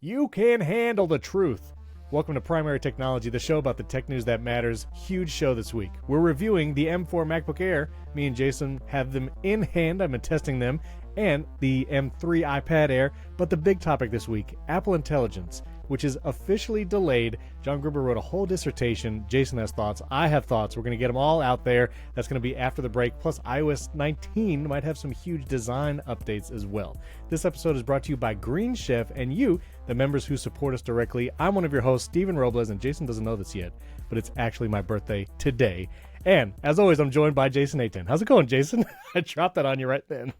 You can handle the truth. Welcome to Primary Technology, the show about the tech news that matters. Huge show this week. We're reviewing the M4 MacBook Air. Me and Jason have them in hand. I've been testing them. And the M3 iPad Air. But the big topic this week, Apple Intelligence, which is officially delayed. John Gruber wrote a whole dissertation. Jason has thoughts. I have thoughts. We're going to get them all out there. That's going to be after the break. Plus, iOS 19 might have some huge design updates as well. This episode is brought to you by Green Chef and you, the members who support us directly. I'm one of your hosts, Stephen Robles, and Jason doesn't know this yet, but it's actually my birthday today. And as always, I'm joined by Jason Aten. How's it going, Jason? I dropped that on you right then.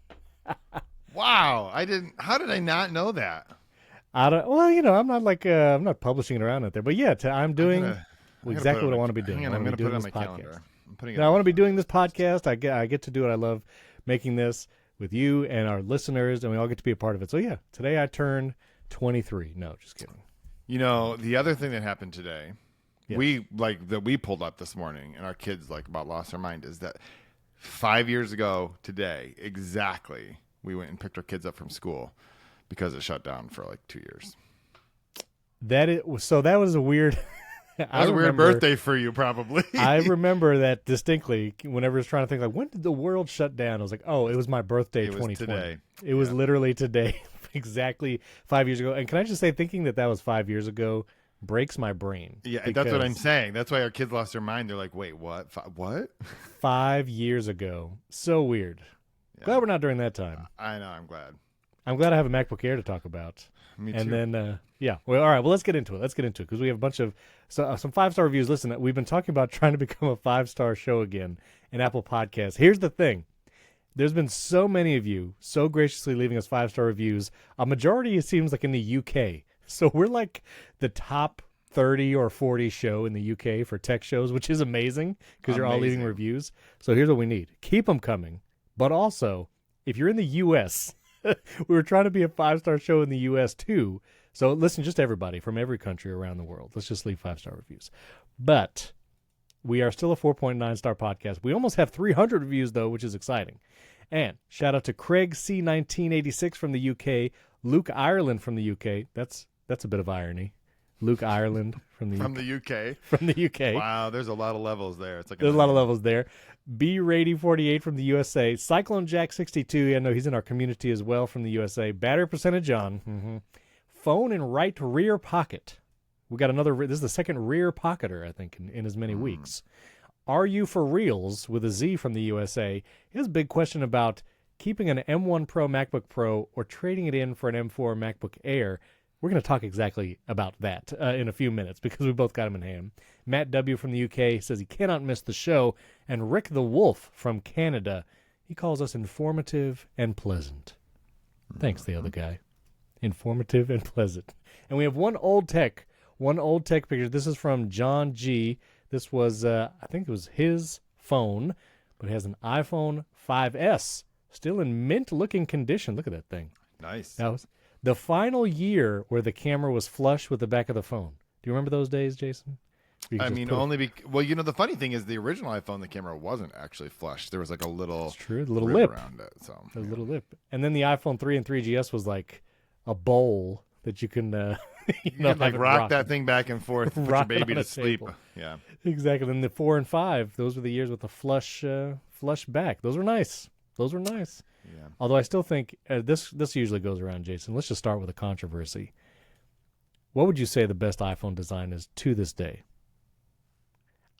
Wow, how did I not know that? I'm not like I'm not publishing it around out there, but yeah, I'm doing exactly what I want to be doing. I'm going to put it on my calendar. I want to be doing this podcast. I get to do it. I love making this with you and our listeners, and we all get to be a part of it. So yeah, today I turned 23. No, just kidding. You know, the other thing that happened today, yes. we pulled up this morning, and our kids about lost their mind, is that 5 years ago today, exactly, we went and picked our kids up from school because it shut down for 2 years. That was a weird. That was a weird birthday for you, probably. I remember that distinctly. Whenever I was trying to think, when did the world shut down? I was like, oh, it was my birthday, 2020. Was today. It was literally today, exactly 5 years ago. And can I just say, thinking that was 5 years ago breaks my brain. Yeah, that's what I'm saying. That's why our kids lost their mind. They're like, wait, what? What? 5 years ago. So weird. Yeah. Glad we're not during that time. I know. I'm glad. I'm glad I have a MacBook Air to talk about. Me too. And then, yeah. Well, all right. Well, let's get into it. Because we have a bunch of some 5-star reviews. Listen, we've been talking about trying to become a 5-star show again in Apple Podcasts. Here's the thing. There's been so many of you so graciously leaving us 5-star reviews. A majority, it seems like, in the UK. So we're like the top 30 or 40 show in the UK for tech shows, which is amazing because you're all leaving reviews. So here's what we need. Keep them coming. But also, if you're in the U.S., we were trying to be a 5-star show in the U.S. too. So listen, just everybody from every country around the world. Let's just leave 5-star reviews. But we are still a 4.9-star podcast. We almost have 300 reviews, though, which is exciting. And shout out to Craig C1986 from the U.K., Luke Ireland from the U.K. That's a bit of irony. Luke Ireland from the UK. From the UK. Wow, there's a lot of levels there. There's a lot of levels there. B Rady 48 from the USA. Cyclone Jack 62. I know he's in our community as well from the USA. Battery percentage on. Mm-hmm. Phone in right rear pocket. We got another. This is the second rear pocketer, I think, in as many weeks. Are you for reals with a Z from the USA? Here's a big question about keeping an M1 Pro MacBook Pro or trading it in for an M4 MacBook Air. We're going to talk exactly about that in a few minutes because we both got them in hand. Matt W. from the UK says he cannot miss the show. And Rick the Wolf from Canada, he calls us informative and pleasant. Thanks, the other guy. Informative and pleasant. And we have one old tech picture. This is from John G. This was, I think it was his phone, but it has an iPhone 5S. Still in mint-looking condition. Look at that thing. Nice. That was the final year where the camera was flush with the back of the phone. Do you remember those days, Jason? I mean, the funny thing is the original iPhone, the camera wasn't actually flush. There was a little, it's true, the little lip around it. So a little lip. And then the iPhone 3 and 3GS was like a bowl that you can, you can rock that thing back and forth, put your baby to sleep. Table. Yeah, exactly. Then the 4 and 5, those were the years with the flush back. Those were nice. Yeah. Although I still think this usually goes around, Jason. Let's just start with a controversy. What would you say the best iPhone design is to this day?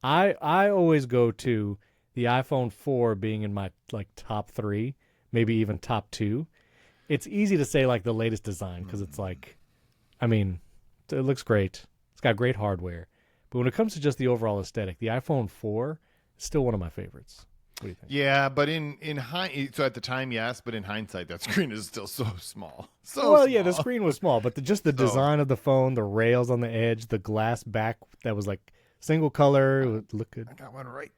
I always go to the iPhone 4 being in my top 3, maybe even top 2. It's easy to say the latest design because it's it looks great. It's got great hardware. But when it comes to just the overall aesthetic, the iPhone 4 is still one of my favorites. What do you think? Yeah, but so at the time, yes, but in hindsight, that screen is still so small. Yeah, the screen was small, but just the design of the phone, the rails on the edge, the glass back that was single color, it would look good. I got one right.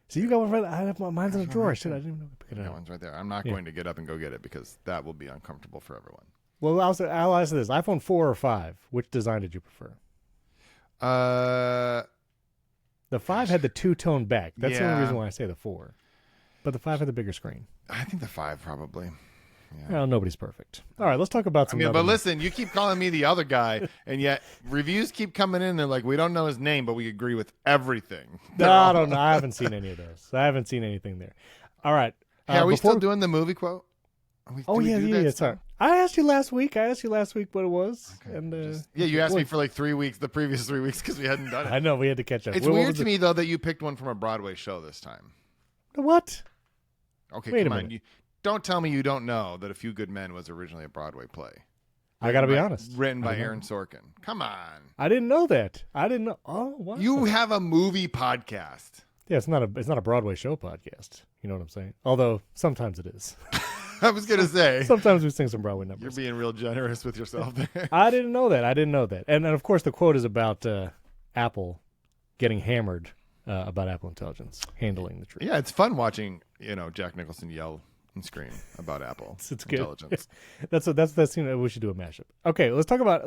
So you got one right. I have mine's in the drawer. I didn't even know to pick it up. That one's right there. I'm not going to get up and go get it because that will be uncomfortable for everyone. Well, I'll ask this: iPhone 4 or 5? Which design did you prefer? The 5 had the two-tone back. That's the only reason why I say the 4. But the 5 had the bigger screen. I think the 5 probably. Well, nobody's perfect. All right, let's talk about some. But listen, you keep calling me the other guy, and yet reviews keep coming in. They're like, we don't know his name, but we agree with everything. No, I don't know. I haven't seen any of those. I haven't seen anything there. All right. Hey, are we still doing the movie quote? Yeah. Sorry. I asked you last week. What it was. Okay. And you asked me for like 3 weeks, the previous 3 weeks, because we hadn't done it. I know we had to catch up. It's weird to me though that you picked one from a Broadway show this time. What? Okay, Wait come a on. minute. Don't tell me you don't know that A Few Good Men was originally a Broadway play. I got to be honest. Written by Aaron Sorkin. Come on. I didn't know that. I didn't know. Oh, wow. You have a movie podcast. Yeah, it's not a Broadway show podcast. You know what I'm saying? Although sometimes it is. I was gonna say sometimes we sing some Broadway numbers. You're being real generous with yourself there. I didn't know that. And of course the quote is about Apple getting hammered about Apple Intelligence handling the truth. Yeah, it's fun watching Jack Nicholson yell and scream about Apple it's good. Intelligence. that's we should do a mashup. Okay, let's talk about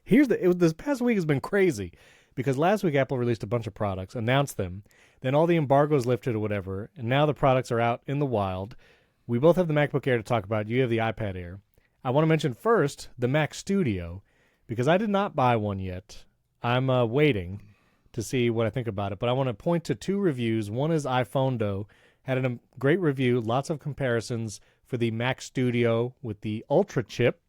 this past week has been crazy because last week Apple released a bunch of products, announced them, then all the embargoes lifted or whatever, and now the products are out in the wild. We both have the MacBook Air to talk about. You have the iPad Air. I want to mention first the Mac Studio because I did not buy one yet. I'm waiting to see what I think about it, but I want to point to two reviews. One is iPhonedo, had a great review, lots of comparisons for the Mac Studio with the Ultra chip,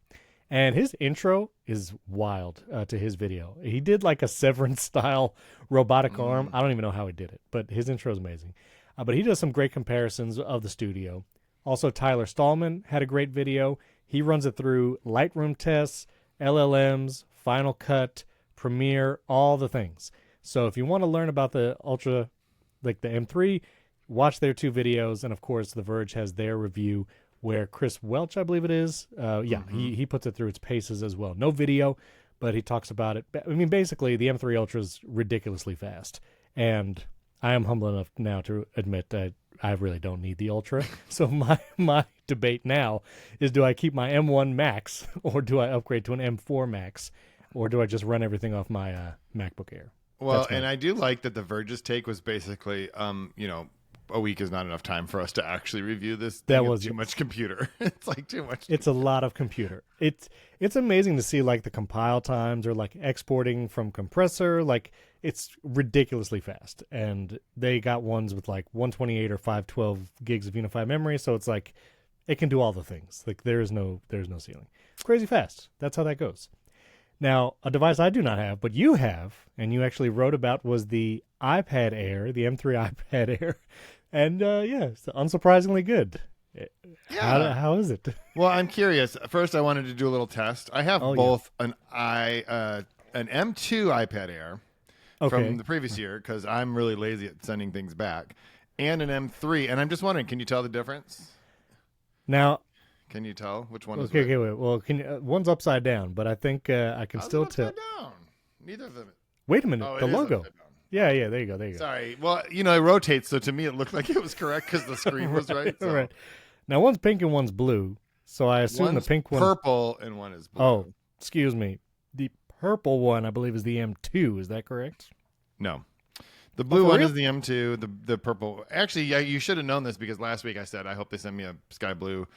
and his intro is wild to his video. He did like a Severance-style robotic arm. I don't even know how he did it, but his intro is amazing. But he does some great comparisons of the Studio. Also, Tyler Stallman had a great video. He runs it through Lightroom tests, LLMs, Final Cut, Premiere, all the things. So if you want to learn about the Ultra, like the M3, watch their two videos. And, of course, The Verge has their review where Chris Welch, I believe it is, he puts it through its paces as well. No video, but he talks about it. I mean, basically, the M3 Ultra is ridiculously fast. And I am humble enough now to admit that I really don't need the Ultra. So my debate now is, do I keep my M1 Max or do I upgrade to an M4 Max or do I just run everything off my MacBook Air? Well, and I do like that the Verge's take was basically, a week is not enough time for us to actually review this. That was too much computer. It's like too much. It's a lot of computer. It's amazing to see like the compile times or like exporting from compressor. Like it's ridiculously fast. And they got ones with like 128 or 512 gigs of unified memory. So it's like it can do all the things. Like there's no ceiling. Crazy fast. That's how that goes. Now, a device I do not have, but you have, and you actually wrote about, was the iPad Air, the M3 iPad Air. And, it's unsurprisingly good. Yeah. How is it? Well, I'm curious. First, I wanted to do a little test. I have both an M2 iPad Air from the previous year because I'm really lazy at sending things back, and an M3. And I'm just wondering, can you tell the difference? Now... Can you tell which one is which? Okay, wait. Well, one's upside down, but I think I can still tell. Down? Neither of them. Wait a minute. The logo. Yeah, there you go. Sorry. Well, it rotates, so to me it looked like it was correct because the screen was right. So. Right. Now, one's pink and one's blue, so I assume one's the pink one... purple and one is blue. Oh, excuse me. The purple one, I believe, is the M2. Is that correct? No. The blue one is the M2. The purple... Actually, yeah, you should have known this because last week I said, I hope they send me a sky blue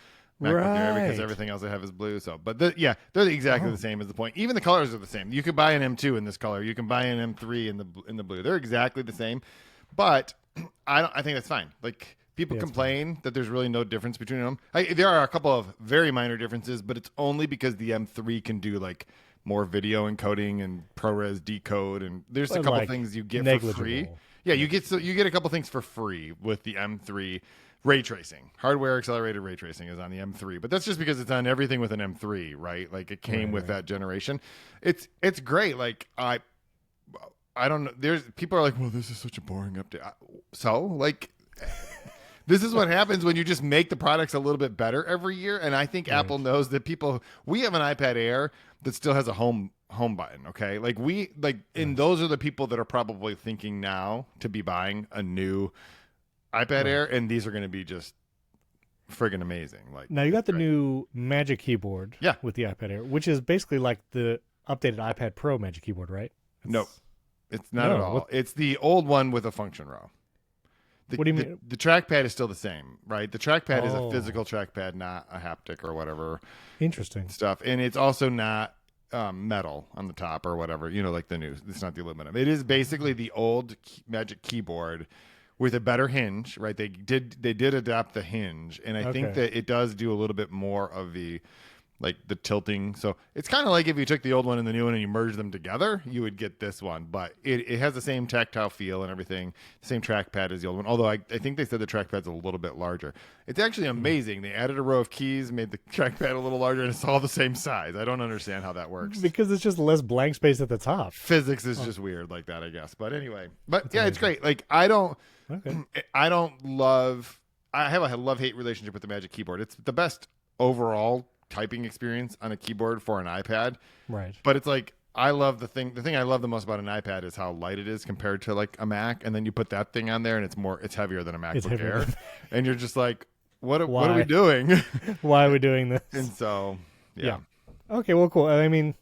MacBook Air because everything else I have is blue. So, but they're exactly the same as the point. Even the colors are the same. You could buy an M2 in this color. You can buy an M3 in the blue. They're exactly the same. But I think that's fine. Like people complain that there's really no difference between them. There are a couple of very minor differences, but it's only because the M3 can do like more video encoding and ProRes decode, and there's a couple things you get for free. Yeah, you get a couple things for free with the M3. Ray tracing, hardware accelerated ray tracing is on the M3, but that's just because it's on everything with an M3, right? Like it came with that generation. It's great. Like I don't know. There's people are like, well, this is such a boring update. So like, this is what happens when you just make the products a little bit better every year. And I think Apple knows that we have an iPad Air that still has a home button. Okay. And those are the people that are probably thinking now to be buying a new iPad Air, and these are going to be just friggin' amazing. Like now, you got the new Magic Keyboard, with the iPad Air, which is basically like the updated iPad Pro Magic Keyboard, right? Nope, it's not at all. It's the old one with a function row. What do you mean? The trackpad is still the same, right? The trackpad is a Oh. physical trackpad, not a haptic or whatever Interesting. stuff. And it's also not metal on the top or whatever, like the new. It's not the aluminum. It is basically the old Magic Keyboard with a better hinge, right? They did adapt the hinge, and I think Okay. that it does do a little bit more of the tilting. So it's kind of like if you took the old one and the new one and you merged them together, you would get this one. But it has the same tactile feel and everything, same trackpad as the old one. Although I think they said the trackpad's a little bit larger. It's actually amazing. They added a row of keys, made the trackpad a little larger, and it's all the same size. I don't understand how that works. Because it's just less blank space at the top. Physics is just weird like that, I guess. But anyway, it's amazing. great. Like I don't Okay. I have a love-hate relationship with the Magic Keyboard. It's the best overall typing experience on a keyboard for an iPad. Right. But it's like I love the thing I love the most about an iPad is how light it is compared to like a Mac, and then you put that thing on there and it's heavier than a MacBook Air. And you're just like, what are we doing? Why are we doing this? And so yeah. Okay, well, cool. I mean,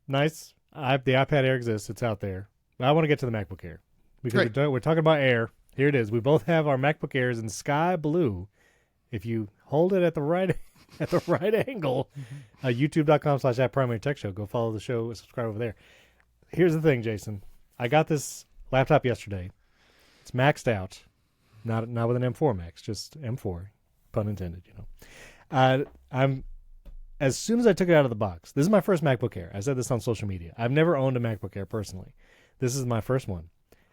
nice. The iPad Air exists. It's out there. But I want to get to the MacBook Air because we're talking about Air. Here it is. We both have our MacBook Airs in sky blue. If you hold it at the right angle, youtube.com/@primarytechshow. Go follow the show, subscribe over there. Here's the thing, Jason. I got this laptop yesterday. It's maxed out, not with an M4 Max, just M4, pun intended. I'm as soon as I took it out of the box. This is my first MacBook Air. I said this on social media. I've never owned a MacBook Air personally. This is my first one.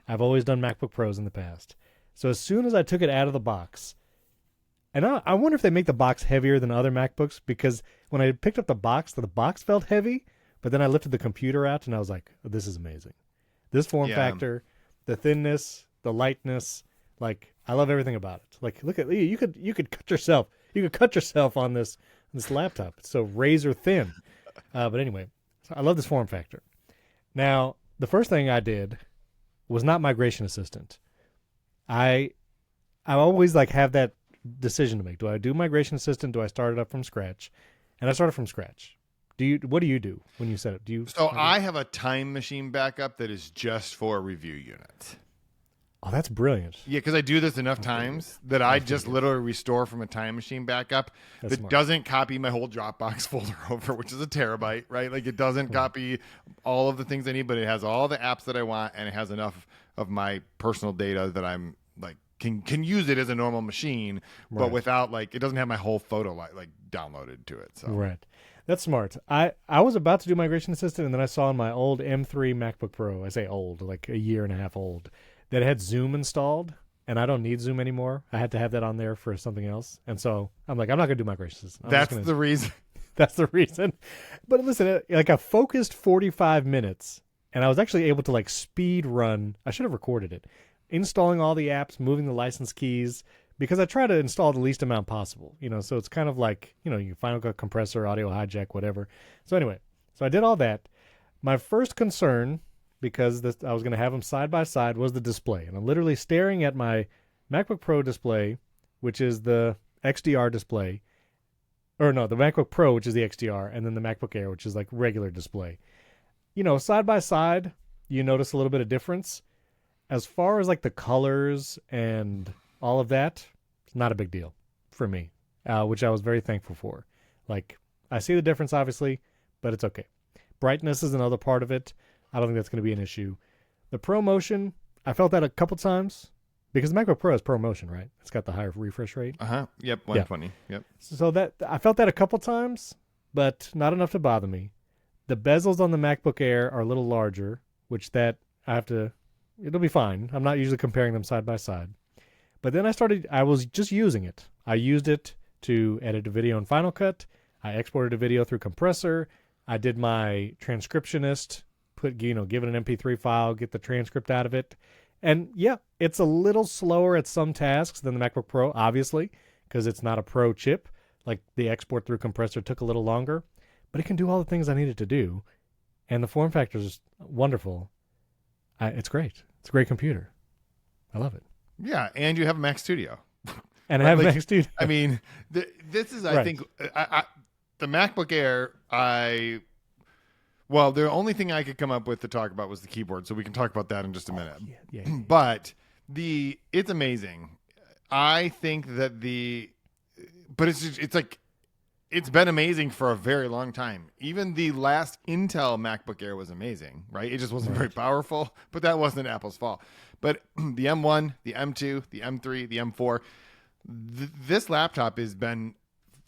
I've always done MacBook Pros in the past. So as soon as I took it out of the box, and I wonder if they make the box heavier than other MacBooks, because when I picked up the box felt heavy, but then I lifted the computer out and I was like, oh, this is amazing. This form factor, the thinness, the lightness, like I love everything about it. Like look at you could cut yourself. You could cut yourself on this laptop. It's so razor thin. But anyway, so I love this form factor. Now, the first thing I did was not Migration Assistant. I always have that decision to make. Do I do Migration Assistant? Do I start it up from scratch? And I started from scratch. What do you do when you set it? So I have a time machine backup that is just for review units. Oh, that's brilliant. Yeah, because I do this enough times that I just literally restore from a time machine backup That's that smart. doesn't copy my whole Dropbox folder over, which is a terabyte, right? Like it doesn't copy all of the things I need, but it has all the apps that I want, and it has enough of my personal data that I'm like can use it as a normal machine, but without it doesn't have my whole photo downloaded to it. So Right. That's smart. I was about to do Migration Assistant, and then I saw on my old M3 MacBook Pro, I say old, like a year and a half old, that it had Zoom installed, and I don't need Zoom anymore. I had to have that on there for something else. And so I'm like, I'm not going to do Migration Assistant. that's the reason. That's the reason. But listen, like a focused 45 minutes, and I was actually able to speed run. I should have recorded it. Installing all the apps, moving the license keys, because I try to install the least amount possible. So it's kind of like, you Final Cut compressor, audio hijack, whatever. So anyway, so I did all that. My first concern, because I was going to have them side by side, was the display. And I'm literally staring at my MacBook Pro display, which is the XDR display. Or no, the MacBook Pro, which is the XDR, and then the MacBook Air, which is regular display. Side by side, you notice a little bit of difference. As far as the colors and all of that, it's not a big deal for me, which I was very thankful for. I see the difference, obviously, but it's okay. Brightness is another part of it. I don't think that's going to be an issue. The ProMotion, I felt that a couple times because the MacBook Pro has ProMotion, right? It's got the higher refresh rate. Yep, 120. Yep. So that I felt that a couple times, but not enough to bother me. The bezels on the MacBook Air are a little larger, which it'll be fine. I'm not usually comparing them side by side. But then I was just using it. I used it to edit a video in Final Cut. I exported a video through Compressor. I did my transcriptionist, give it an MP3 file, get the transcript out of it. And yeah, it's a little slower at some tasks than the MacBook Pro, obviously, because it's not a Pro chip. The export through Compressor took a little longer, but it can do all the things I needed to do. And the form factor is wonderful. It's great. It's a great computer. I love it. Yeah, and you have a Mac Studio. And I have a Mac Studio. I mean, this is, I think, the MacBook Air, the only thing I could come up with to talk about was the keyboard, so we can talk about that in just a minute. Yeah. But it's amazing. I think that but it's like, it's been amazing for a very long time. Even the last Intel MacBook Air was amazing, right? It just wasn't very powerful, but that wasn't Apple's fault. But the M1, the M2, the M3, the M4, this laptop has been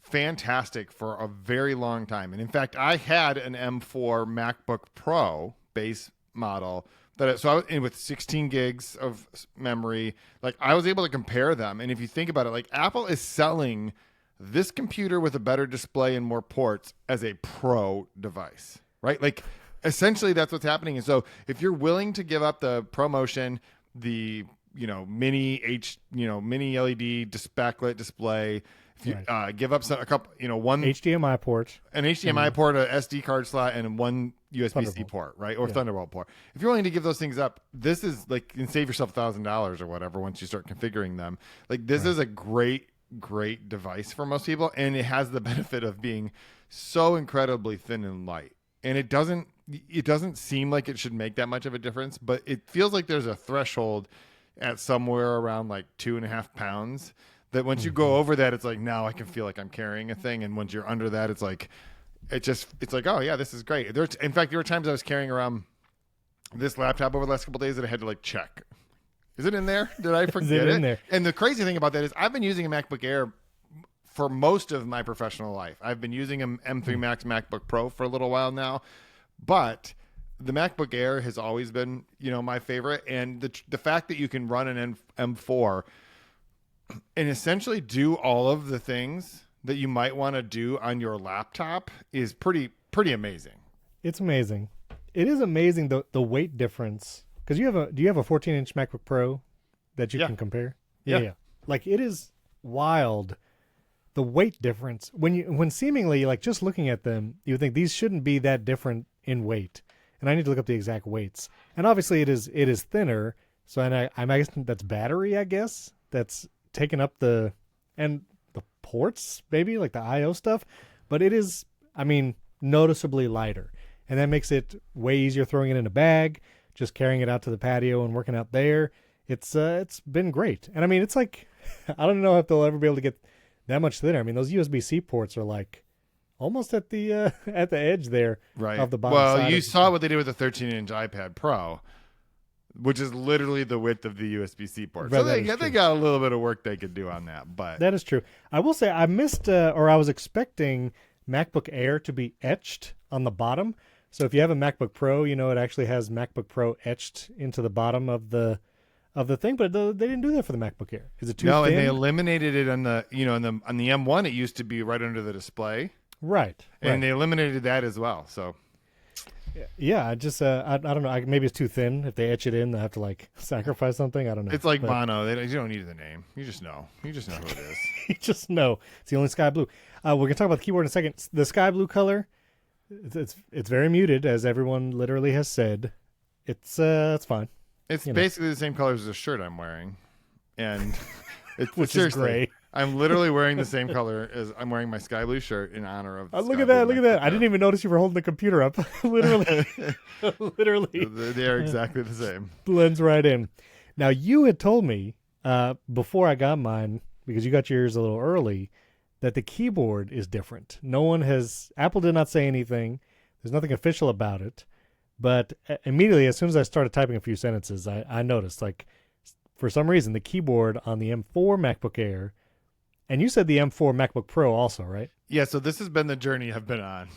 fantastic for a very long time. And in fact, I had an M4 MacBook Pro base model so I was in with 16 gigs of memory. Like, I was able to compare them. And if you think about it, like, Apple is selling this computer with a better display and more ports as a pro device, right? Like, essentially that's what's happening. And so if you're willing to give up the ProMotion, the mini LED backlit display, if you give up a couple, one HDMI port, an HDMI port, a SD card slot, and one USB-C port, right? Or Thunderbolt port. If you're willing to give those things up, this is like, you can save yourself $1,000 or whatever once you start configuring them. Like, this is a great device for most people, and it has the benefit of being so incredibly thin and light. And it doesn't seem like it should make that much of a difference, but it feels like there's a threshold at somewhere around like 2.5 pounds that once you go over that, it's like, now I can feel like I'm carrying a thing. And once you're under that, it's like, it's like, oh yeah, this is great. In fact, there were times I was carrying around this laptop over the last couple of days that I had to like check. Is it in there? Did I forget it? In there? And the crazy thing about that is I've been using a MacBook Air for most of my professional life. I've been using an M3 Max MacBook Pro for a little while now, but the MacBook Air has always been, my favorite. And the fact that you can run an M4 and essentially do all of the things that you might want to do on your laptop is pretty amazing. It's amazing. It is amazing the weight difference. Because do you have a 14-inch MacBook Pro that you can compare? Yeah. Like, it is wild, the weight difference. When seemingly, like, just looking at them, you would think these shouldn't be that different in weight. And I need to look up the exact weights. And obviously it is thinner. So I guess that's battery, I guess, that's taking up the ports, maybe, like the I/O stuff. But it is, noticeably lighter. And that makes it way easier throwing it in a bag, just carrying it out to the patio and working out there. It's been great. And it's like, I don't know if they'll ever be able to get that much thinner. Those USB-C ports are like almost at the edge there, right, of the bottom side. Well, you saw what they did with the 13-inch iPad Pro, which is literally the width of the USB-C port. Right, so they got a little bit of work they could do on that. But that is true. I will say I missed, or I was expecting MacBook Air to be etched on the bottom. So if you have a MacBook Pro, it actually has MacBook Pro etched into the bottom of the thing, but they didn't do that for the MacBook Air. Is it too thin? No, and they eliminated it on the on the M1. It used to be right under the display, right? And they eliminated that as well. So yeah, I just I don't know. Maybe it's too thin. If they etch it in, they have to like sacrifice something. I don't know. It's like Bono. You don't need the name. You just know. You just know who it is. You just know. It's the only sky blue. We're gonna talk about the keyboard in a second. The sky blue color. It's very muted, as everyone literally has said. It's fine. It's basically the same color as the shirt I'm wearing, and it's which is gray. I'm literally wearing the same color as I'm wearing my sky blue shirt in honor of. Look at that! Look at that! I didn't even notice you were holding the computer up. Literally, literally, they are exactly the same. Blends right in. Now, you had told me before I got mine, because you got yours a little early, that the keyboard is different. Apple did not say anything. There's nothing official about it. But immediately, as soon as I started typing a few sentences, I noticed, like, for some reason, the keyboard on the M4 MacBook Air, and you said the M4 MacBook Pro also, right? Yeah, so this has been the journey I've been on.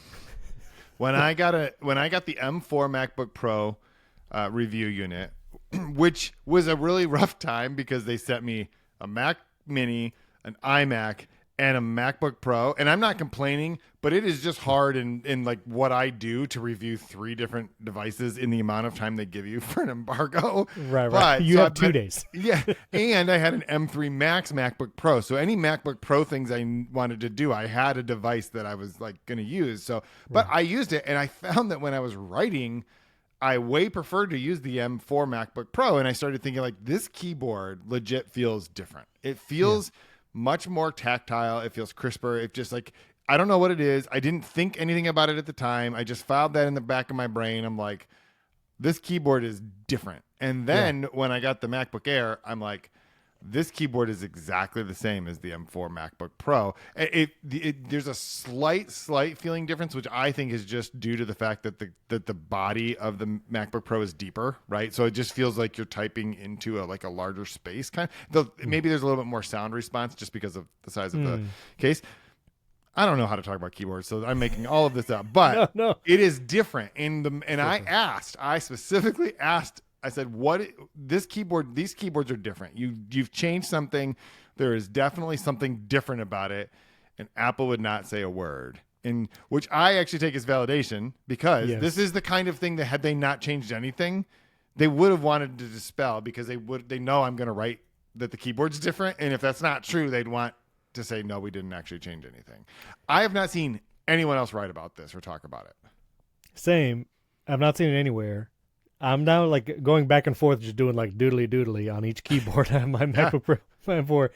When I got the M4 MacBook Pro review unit, which was a really rough time because they sent me a Mac Mini, an iMac, and a MacBook Pro, and I'm not complaining, but it is just hard in like what I do to review 3 different devices in the amount of time they give you for an embargo. Right. But you have 2 days. Yeah, and I had an M3 Max MacBook Pro, so any MacBook Pro things I wanted to do, I had a device that I was like going to use. So, but I used it, and I found that when I was writing, I way preferred to use the M4 MacBook Pro, and I started thinking like this keyboard legit feels different. It feels much more tactile. It feels crisper. It just like, I don't know what it is. I didn't think anything about it at the time. I just filed that in the back of my brain. I'm like, this keyboard is different. And then when I got the MacBook Air, I'm like, This keyboard is exactly the same as the M4 MacBook Pro. There's a slight feeling difference, which I think is just due to the fact that the body of the MacBook Pro is deeper, right? So it just feels like you're typing into a larger space kind of. Maybe there's a little bit more sound response just because of the size of the case. I don't know how to talk about keyboards, so I'm making all of this up. But No. it is different. I specifically asked. I said, these keyboards are different. You've changed something. There is definitely something different about it. And Apple would not say a word. And which I actually take as validation, because this is the kind of thing that had they not changed anything, they would have wanted to dispel, because they know I'm going to write that the keyboard's different. And if that's not true, they'd want to say, no, we didn't actually change anything. I have not seen anyone else write about this or talk about it. Same. I've not seen it anywhere. I'm now like going back and forth, just doing like doodly on each keyboard on my MacBook Pro. M4.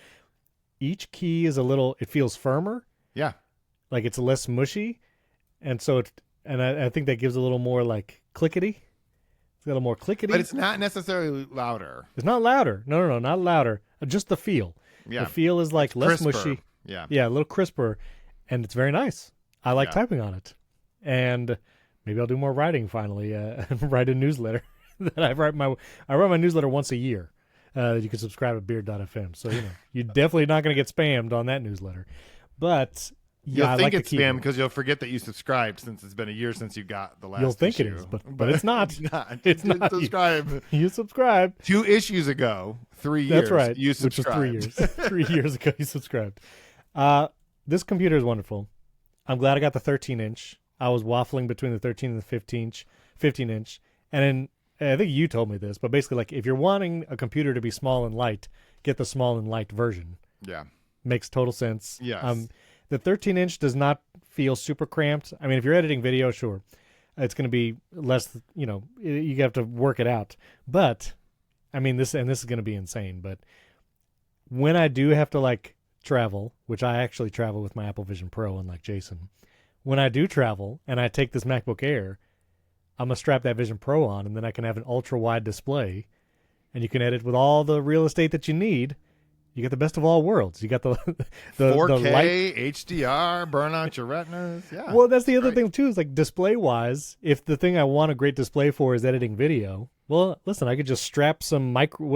Each key is it feels firmer. Yeah. Like it's less mushy. And so I think that gives a little more like clickety. It's got a little more clickety. But it's not necessarily louder. It's not louder. No, not louder. Just the feel. Yeah. The feel is like less Crisper. mushy. Yeah. Yeah, a little crisper. And it's very nice. I like typing on it. And maybe I'll do more writing finally. Write a newsletter. That I write my newsletter once a year. You can subscribe at beard.fm. So you're definitely not going to get spammed on that newsletter. But you'll think it's spam because you'll forget that you subscribed, since it's been a year since you got the last. You'll think issue. it is, but it's not. It's not. It's You not. subscribe. You subscribe. 2 issues ago, 3 years. That's right. You Which was subscribed. 3 years. 3 years ago you subscribed. This computer is wonderful. I'm glad I got the 13-inch. I was waffling between the 13 and the 15-inch. And I think you told me this, but basically, like, if you're wanting a computer to be small and light, get the small and light version. Yeah. Makes total sense. Yes. The 13-inch does not feel super cramped. I mean, if you're editing video, sure, it's going to be less, you have to work it out. But, I mean, this is going to be insane. But when I do have to, like, travel, which I actually travel with my Apple Vision Pro, unlike Jason, when I do travel and I take this MacBook Air, I'm going to strap that Vision Pro on, and then I can have an ultra-wide display, and you can edit with all the real estate that you need. You get the best of all worlds. You got the 4K, the light. HDR, burn out your retinas. Yeah. Well, that's the other thing, too, is like display-wise, if the thing I want a great display for is editing video, well, listen, I could just strap some micro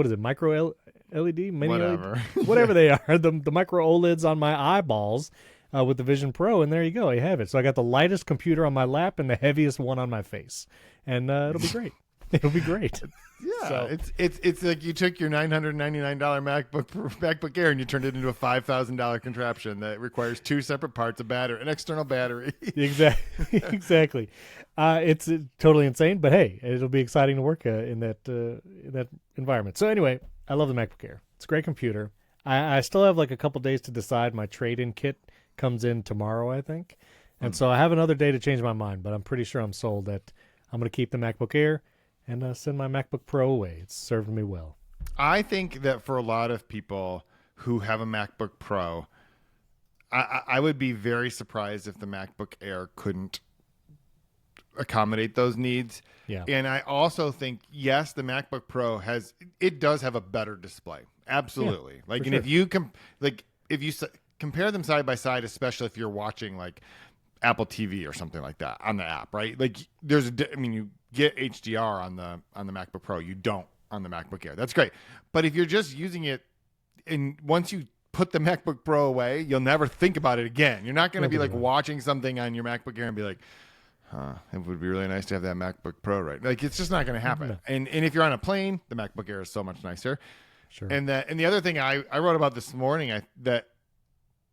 LED? Mini Whatever. LED? Whatever they are, the micro OLEDs on my eyeballs with the Vision Pro, and there you go. You have it. So I got the lightest computer on my lap and the heaviest one on my face. And it'll be great. It'll be great. Yeah, So- it's like you took your $999 MacBook Air and you turned it into a $5,000 contraption that requires 2 separate parts, an external battery. Exactly. It's totally insane, but hey, it'll be exciting to work in that environment. So anyway, I love the MacBook Air. It's a great computer. I still have like a couple days to decide. My trade-in kit comes in tomorrow, I think. And so I have another day to change my mind, but I'm pretty sure I'm sold that I'm going to keep the MacBook Air and send my MacBook Pro away. It's served me well. I think that for a lot of people who have a MacBook Pro, I would be very surprised if the MacBook Air couldn't accommodate those needs. Yeah. And I also think, yes, the MacBook Pro does have a better display. Absolutely. Yeah, and if you compare them side by side, especially if you're watching like Apple TV or something like that on the app, right? Like you get HDR on the MacBook Pro, you don't on the MacBook Air. That's great. But if you're just using it, and once you put the MacBook Pro away, you'll never think about it again. You're not going to be like watching something on your MacBook Air and be like, it would be really nice to have that MacBook Pro, right? Like, it's just not going to happen. No. And if you're on a plane, the MacBook Air is so much nicer. Sure. And the other thing I wrote about this morning, that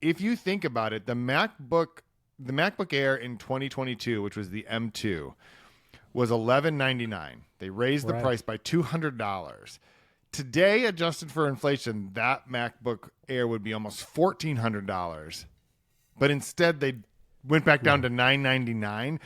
if you think about it, the MacBook Air in 2022, which was the M2, was $1,199. They raised the price by $200. Today, adjusted for inflation, that MacBook Air would be almost $1,400. But instead, they went back down to $999.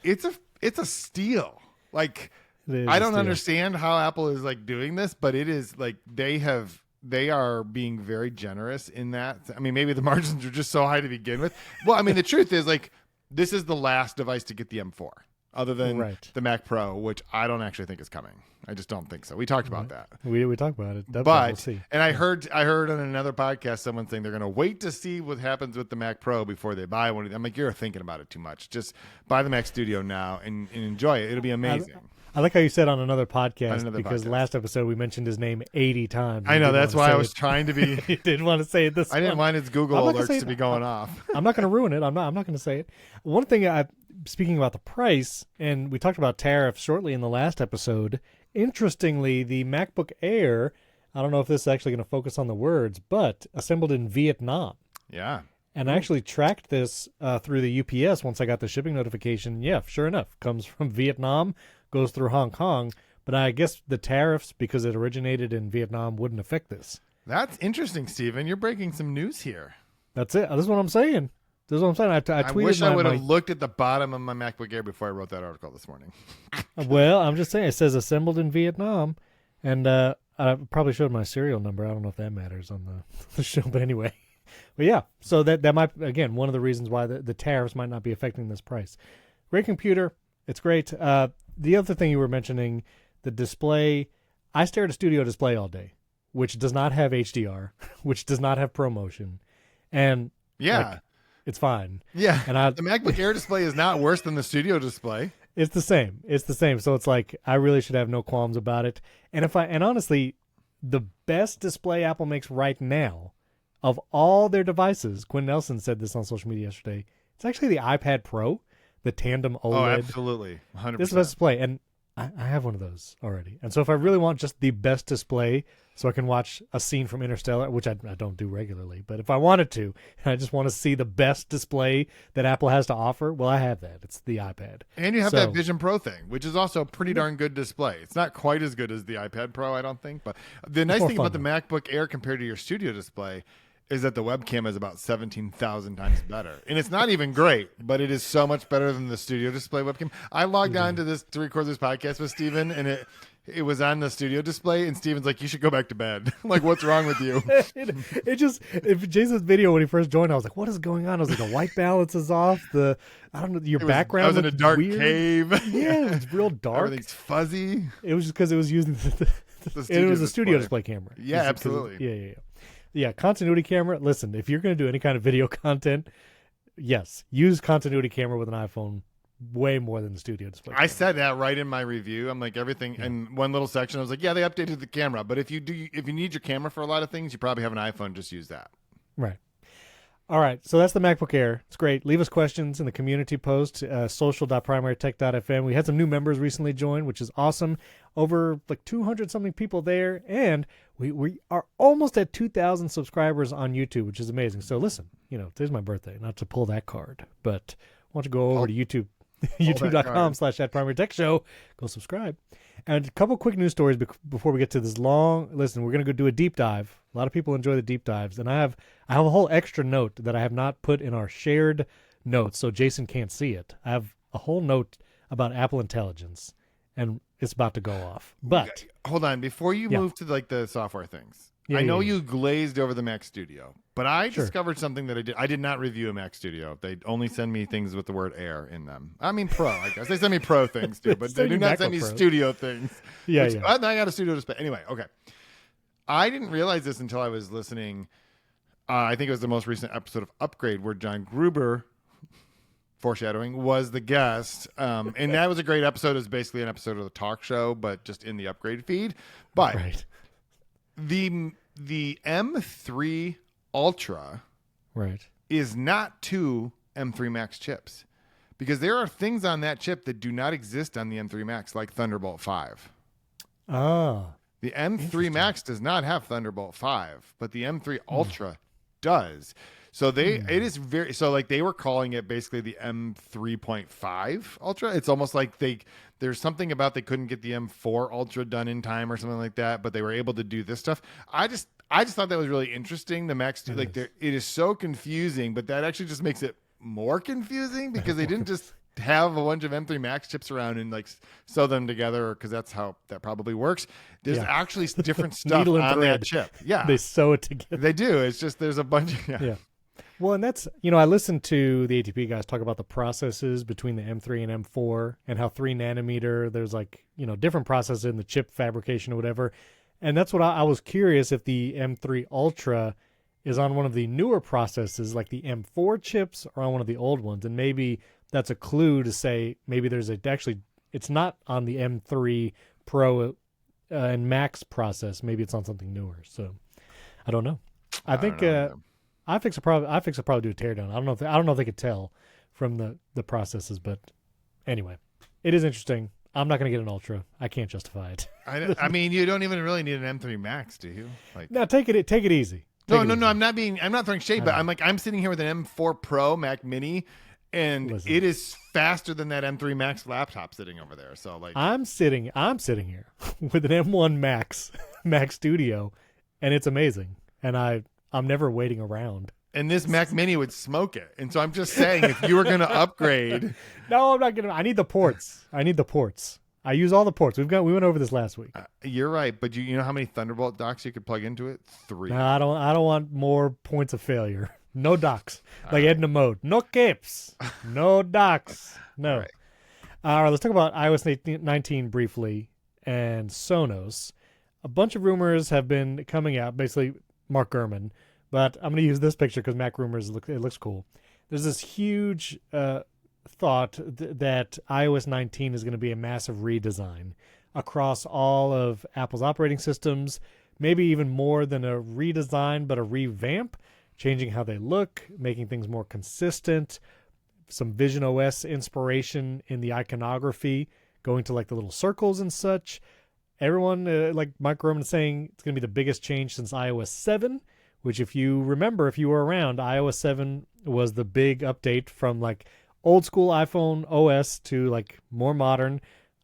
It's a steal. Like, I don't understand how Apple is like doing this, but it is like they are being very generous in that. I mean, maybe the margins are just so high to begin with. Well, I mean, the truth is, like, this is the last device to get the M4. other than Right. the Mac Pro, which I don't actually think is coming. I just don't think so. We talked about that. We talked about it. Definitely. But We'll see. and I heard on another podcast someone saying they're going to wait to see what happens with the Mac Pro before they buy one. I'm like, you're thinking about it too much. Just buy the Mac Studio now and enjoy it. It'll be amazing. I like how you said on another podcast, On another because podcast. last episode we mentioned his name 80 times. I You know, didn't that's want to why I say was it. trying to be. You didn't want to say it this I didn't one. want its Google I'm not gonna alerts say to be it. going off. I'm not going to ruin it. I'm not going to say it. One thing, speaking about the price, and we talked about tariffs shortly in the last episode. Interestingly, the MacBook Air, I don't know if this is actually going to focus on the words, but assembled in Vietnam. Yeah. And I actually tracked this through the UPS once I got the shipping notification. Yeah, sure enough, comes from Vietnam, goes through Hong Kong. But I guess the tariffs, because it originated in Vietnam, wouldn't affect this. That's interesting, Steven. You're breaking some news here. That's it. This is what I'm saying. This is what I'm saying. I tweeted wish I would my have looked at the bottom of my MacBook Air before I wrote that article this morning. Well, I'm just saying, it says assembled in Vietnam, and I probably showed my serial number. I don't know if that matters on the show, but anyway. But yeah, so that might, again, one of the reasons why the tariffs might not be affecting this price. Great computer. It's great. The other thing you were mentioning, the display, I stare at a studio display all day, which does not have HDR, which does not have ProMotion, and Yeah. it's fine. Yeah. And the MacBook Air display is not worse than the studio display. It's the same. It's the same. So it's like, I really should have no qualms about it. And honestly, the best display Apple makes right now of all their devices, Quinn Nelson said this on social media yesterday, it's actually the iPad Pro, the tandem OLED. Oh, absolutely. 100%. This is the best display. And I have one of those already. And so if I really want just the best display so I can watch a scene from Interstellar, which I don't do regularly, but if I wanted to, and I just want to see the best display that Apple has to offer, well, I have that. It's the iPad. And you have So- that Vision Pro thing, which is also a pretty darn good display. It's not quite as good as the iPad Pro, I don't think. But the nice more thing fun, about the MacBook Air compared to your studio display is that the webcam is about 17,000 times better. And it's not even great, but it is so much better than the studio display webcam. I logged on to this to record this podcast with Steven, and it was on the studio display, and Steven's like, you should go back to bed. Like, what's wrong with you? If Jason's video when he first joined, I was like, what is going on? I was like, the white balance is off. Your background I was in a looked dark weird. cave. Yeah, it was real dark. Everything's fuzzy. It was just because it was using it was a studio display camera. Yeah, It's 'cause- absolutely. Yeah. Yeah, continuity camera. Listen, if you're going to do any kind of video content, yes, use continuity camera with an iPhone way more than the studio display. I said that right in my review. I'm like, everything in one little section. I was like, yeah, they updated the camera, but if you need your camera for a lot of things, you probably have an iPhone. Just use that. Right. All right. So that's the MacBook Air. It's great. Leave us questions in the community post, social.primarytech.fm. We had some new members recently join, which is awesome. Over like 200 something people there. And we are almost at 2,000 subscribers on YouTube, which is amazing. So listen, today's my birthday, not to pull that card, but why don't you go over to YouTube, youtube.com/@primarytechshow, go subscribe. And a couple quick news stories before we get to this long. Listen, we're going to go do a deep dive. A lot of people enjoy the deep dives, and I have a whole extra note that I have not put in our shared notes, so Jason can't see it. I have a whole note about Apple Intelligence, and it's about to go off. But hold on, before you move to like the software things. I know you glazed over the Mac Studio, but I discovered something that I did not review a Mac Studio. They only send me things with the word Air in them. I mean Pro, I guess. They send me Pro things too, but they do not send me MacBook Pro. Studio things. Yeah. I got a Studio display. Anyway, okay. I didn't realize this until I was listening. I think it was the most recent episode of Upgrade where John Gruber, foreshadowing, was the guest. And that was a great episode. It was basically an episode of the talk show, but just in the Upgrade feed. But right. the M3 Ultra is not two M3 Max chips, because there are things on that chip that do not exist on the M3 Max, like Thunderbolt 5. Ah. The M3 Max does not have Thunderbolt 5, but the M3 Ultra does. So it is very, so like they were calling it basically the M3.5 Ultra. It's almost like there's something about they couldn't get the M4 Ultra done in time or something like that, but they were able to do this stuff. I just thought that was really interesting. The Max, it is so confusing, but that actually just makes it more confusing because they didn't just have a bunch of M3 Max chips around and like sew them together, because that's how that probably works. There's actually different stuff Needle and on thread. that chip. Yeah. They sew it together. They do. It's just there's a bunch of Well, and that's, I listened to the ATP guys talk about the processes between the M3 and M4 and how 3 nanometer, there's like, different processes in the chip fabrication or whatever. And that's what I was curious if the M3 Ultra is on one of the newer processes like the M4 chips or on one of the old ones. And maybe that's a clue to say maybe it's not on the M3 Pro and Max process. Maybe it's on something newer. So I don't know. I think iFix will probably do a teardown. I don't know if they could tell from the processes, but anyway, it is interesting. I'm not going to get an Ultra. I can't justify it. I mean, you don't even really need an M3 Max, do you? No, take it easy. No. I'm not throwing shade, but I'm sitting here with an M4 Pro Mac Mini, and it is faster than that M3 Max laptop sitting over there. So like, I'm sitting here with an M1 Mac Studio, and it's amazing. And I'm never waiting around. And this Mac Mini would smoke it. And so I'm just saying, if you were going to upgrade. No, I'm not going to. I need the ports. I use all the ports. We went over this last week. You're right. But you know how many Thunderbolt docks you could plug into it? 3. No, I don't want more points of failure. No docks. Like Edna Mode. No capes. No docks. No. All right, let's talk about iOS 19 briefly and Sonos. A bunch of rumors have been coming out, basically Mark Gurman. But I'm going to use this picture because MacRumors, it looks cool. There's this huge thought that iOS 19 is going to be a massive redesign across all of Apple's operating systems, maybe even more than a redesign, but a revamp, changing how they look, making things more consistent, some Vision OS inspiration in the iconography, going to like the little circles and such. Everyone, like Mike Gurman saying, it's going to be the biggest change since iOS 7, which if you remember, if you were around, iOS 7 was the big update from like old school iPhone OS to like more modern.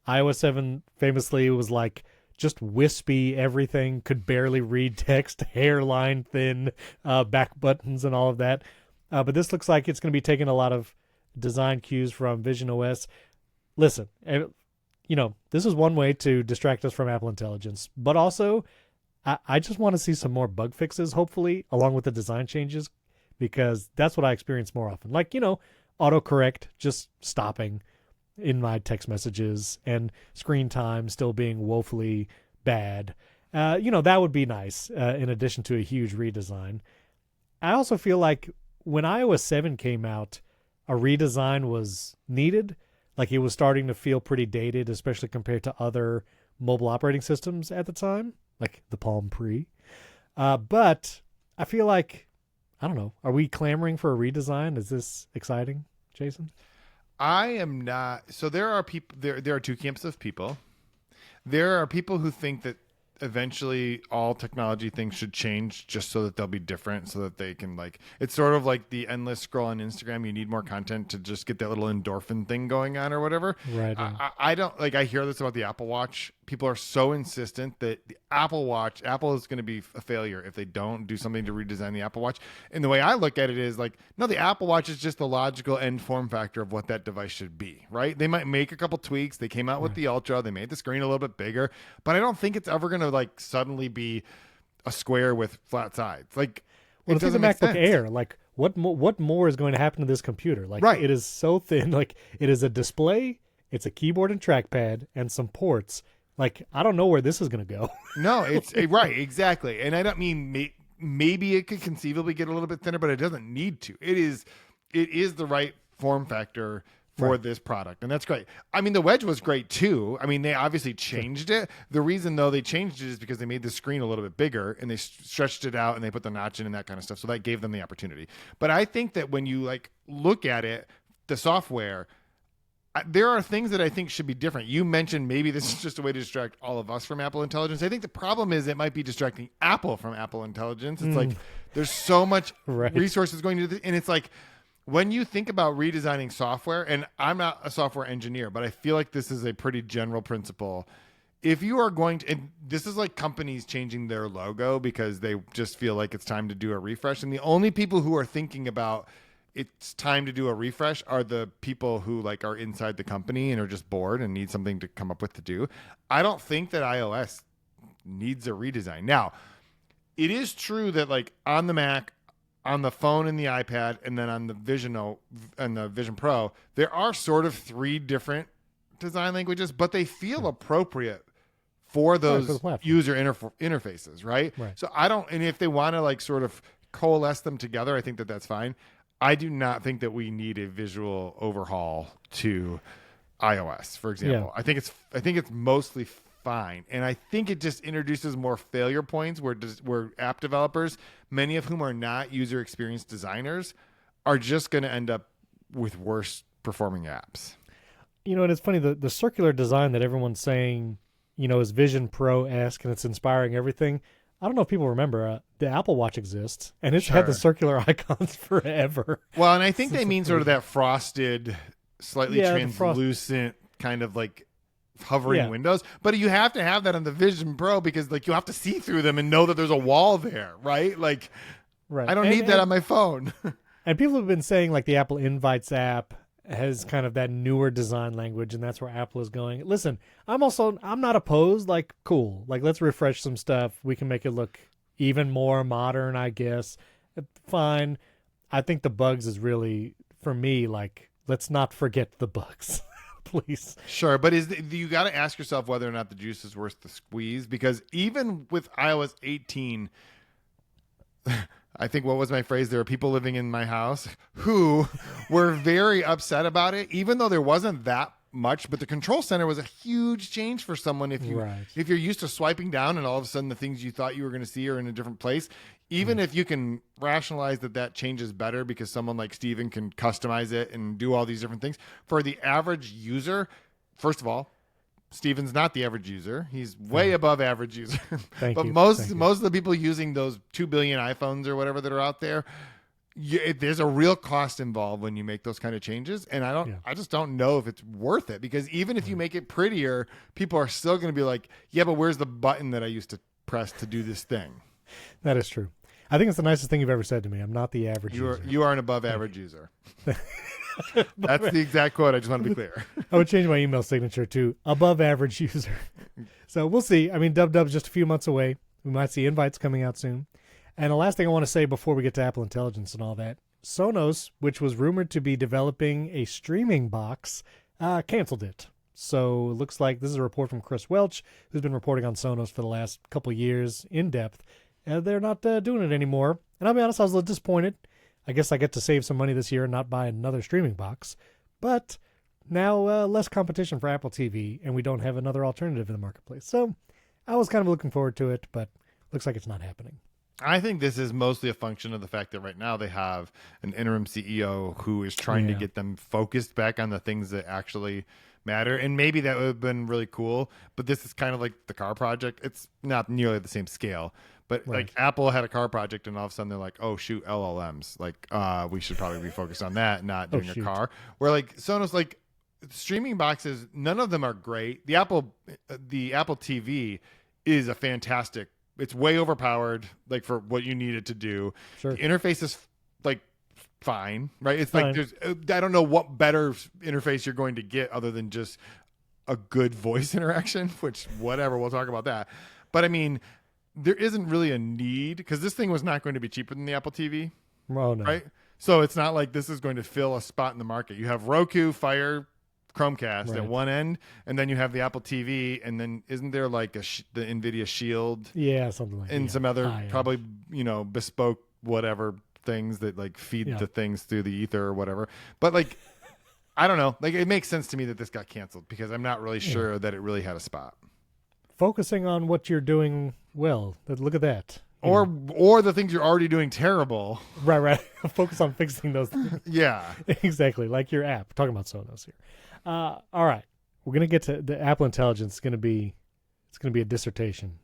iOS 7 famously was like just wispy everything, could barely read text, hairline thin, back buttons and all of that. But this looks like it's going to be taking a lot of design cues from Vision OS. Listen, this is one way to distract us from Apple Intelligence, but also I just want to see some more bug fixes, hopefully, along with the design changes, because that's what I experience more often. Like, autocorrect just stopping in my text messages and screen time still being woefully bad. That would be nice in addition to a huge redesign. I also feel like when iOS 7 came out, a redesign was needed. Like it was starting to feel pretty dated, especially compared to other mobile operating systems at the time, like the Palm Pre. But I feel like, I don't know, are we clamoring for a redesign? Is this exciting, Jason? I am not. So there are people. There are two camps of people. There are people who think that eventually all technology things should change just so that they'll be different, so that they can like. It's sort of like the endless scroll on Instagram. You need more content to just get that little endorphin thing going on or whatever. Right. I don't like. I hear this about the Apple Watch. People are so insistent that the Apple is going to be a failure if they don't do something to redesign the Apple Watch. And the way I look at it is like, no, the Apple Watch is just the logical end form factor of what that device should be, right? They might make a couple tweaks. They came out with the Ultra. They made the screen a little bit bigger, but I don't think it's ever going to like suddenly be a square with flat sides. Like, well, it's the MacBook Air. Like, what more is going to happen to this computer? Like, right. It is so thin. Like, it is a display, it's a keyboard and trackpad, and some ports. Like, I don't know where this is going to go. No, it's right, exactly. And I don't mean maybe it could conceivably get a little bit thinner, but it doesn't need to. It is the right form factor for this product, and that's great. I mean, the Wedge was great too. I mean, they obviously changed it. The reason though they changed it is because they made the screen a little bit bigger and they stretched it out and they put the notch in and that kind of stuff. So that gave them the opportunity. But I think that when you like look at it, the software, there are things that I think should be different. You mentioned maybe this is just a way to distract all of us from Apple Intelligence. I think the problem is it might be distracting Apple from Apple Intelligence. It's like there's so much resources going to this, and it's like when you think about redesigning software, and I'm not a software engineer, but I feel like this is a pretty general principle. If you are going to, and this is like companies changing their logo because they just feel like it's time to do a refresh, and the only people who are thinking about it's time to do a refresh are the people who like are inside the company and are just bored and need something to come up with to do. I don't think that iOS needs a redesign. Now, it is true that like on the Mac, on the phone and the iPad, and then on the Vision Pro, there are sort of 3 different design languages, but they feel appropriate for those user interfaces, right? So and if they want to like sort of coalesce them together, I think that that's fine. I do not think that we need a visual overhaul to iOS, for example. I think it's mostly fine, and I think it just introduces more failure points where app developers, many of whom are not user experience designers, are just going to end up with worse performing apps. And it's funny, the circular design that everyone's saying, is Vision Pro-esque and it's inspiring everything. I don't know if people remember, the Apple Watch exists, and it's had the circular icons forever. Well, and I think they mean sort of that frosted, slightly translucent kind of like hovering windows. But you have to have that on the Vision Pro because like you have to see through them and know that there's a wall there, right? Like, I don't need that on my phone. And people have been saying like the Apple Invites app has kind of that newer design language, and that's where Apple is going. Listen, I'm not opposed. Like, cool. Like, let's refresh some stuff. We can make it look even more modern, I guess. Fine. I think the bugs is really, for me, like, let's not forget the bugs. Please. Sure, but you got to ask yourself whether or not the juice is worth the squeeze, because even with iOS 18, I think, what was my phrase? There are people living in my house who were very upset about it, even though there wasn't that much. But the control center was a huge change for someone. If you're used to swiping down and all of a sudden the things you thought you were going to see are in a different place, even if you can rationalize that changes better because someone like Steven can customize it and do all these different things, for the average user, first of all, Steven's not the average user. He's way above average user. But most of the people using those 2 billion iPhones or whatever that are out there, there's a real cost involved when you make those kind of changes. And I just don't know if it's worth it, because even if you make it prettier, people are still going to be like, yeah, but where's the button that I used to press to do this thing? That is true. I think it's the nicest thing you've ever said to me. I'm not the average user. You are an above average user. That's the exact quote. I just want to be clear. I would change my email signature to above average user. So we'll see. I mean, Dub's just a few months away. We might see invites coming out soon. And the last thing I want to say before we get to Apple Intelligence and all that, Sonos, which was rumored to be developing a streaming box, canceled it. So it looks like this is a report from Chris Welch, who's been reporting on Sonos for the last couple of years in depth. They're not doing it anymore. And I'll be honest, I was a little disappointed. I guess I get to save some money this year and not buy another streaming box. But now less competition for Apple TV, and we don't have another alternative in the marketplace. So I was kind of looking forward to it, but looks like it's not happening. I think this is mostly a function of the fact that right now they have an interim CEO who is trying to get them focused back on the things that actually matter. And maybe that would have been really cool, but this is kind of like the car project. It's not nearly the same scale. But like Apple had a car project, and all of a sudden they're like, "Oh shoot, LLMs! Like, we should probably be focused on that, not doing a car." Where like Sonos, like streaming boxes, none of them are great. The Apple TV is a fantastic. It's way overpowered, like for what you need it to do. Sure. The interface is like fine, right? It's fine. Like I don't know what better interface you're going to get other than just a good voice interaction. Which whatever, we'll talk about that. But I mean, there isn't really a need, because this thing was not going to be cheaper than the Apple TV. Oh, no. Right? So it's not like this is going to fill a spot in the market. You have Roku, Fire, Chromecast at one end, and then you have the Apple TV, and then isn't there like the NVIDIA Shield? Yeah, something like that. And some other probably, bespoke whatever things that like feed the things through the ether or whatever. But like, I don't know. Like, it makes sense to me that this got canceled, because I'm not really sure that it really had a spot. Focusing on what you're doing well. Look at that. Or the things you're already doing terrible. Right. Focus on fixing those things. Yeah. Exactly. Like your app. We're talking about Sonos here. All right. We're going to get to the Apple Intelligence. It's going to be a dissertation.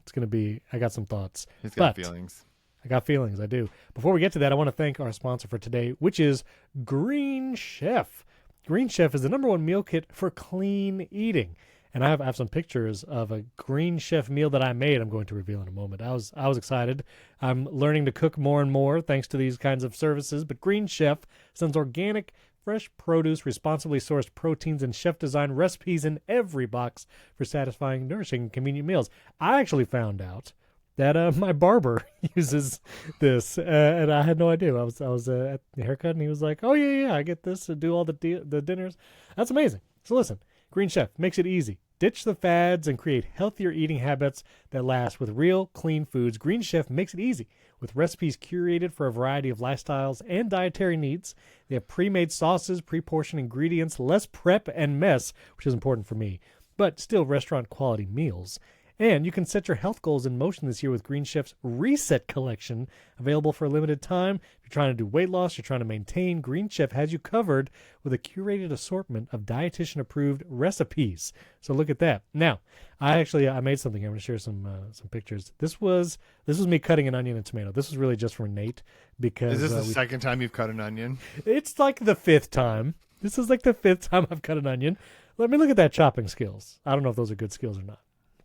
I got some thoughts. He's got feelings. I got feelings. I do. Before we get to that, I want to thank our sponsor for today, which is Green Chef. Green Chef is the #1 meal kit for clean eating. And I have some pictures of a Green Chef meal that I made. I'm going to reveal in a moment. I was excited. I'm learning to cook more and more thanks to these kinds of services. But Green Chef sends organic, fresh produce, responsibly sourced proteins, and chef-designed recipes in every box for satisfying, nourishing, and convenient meals. I actually found out that my barber uses this, and I had no idea. I was at the haircut, and he was like, "Oh yeah, I get this to do all the dinners." That's amazing. So listen, Green Chef makes it easy. Ditch the fads and create healthier eating habits that last with real, clean foods. Green Chef makes it easy with recipes curated for a variety of lifestyles and dietary needs. They have pre-made sauces, pre-portioned ingredients, less prep and mess, which is important for me, but still restaurant quality meals. And you can set your health goals in motion this year with Green Chef's Reset Collection, available for a limited time. If you're trying to do weight loss, you're trying to maintain, Green Chef has you covered with a curated assortment of dietitian-approved recipes. So look at that. Now, I made something. I'm going to share some pictures. This was me cutting an onion and tomato. This was really just for Nate because Is this the second time you've cut an onion? It's like the fifth time. This is like the fifth time I've cut an onion. Let me look at that chopping skills. I don't know if those are good skills or not,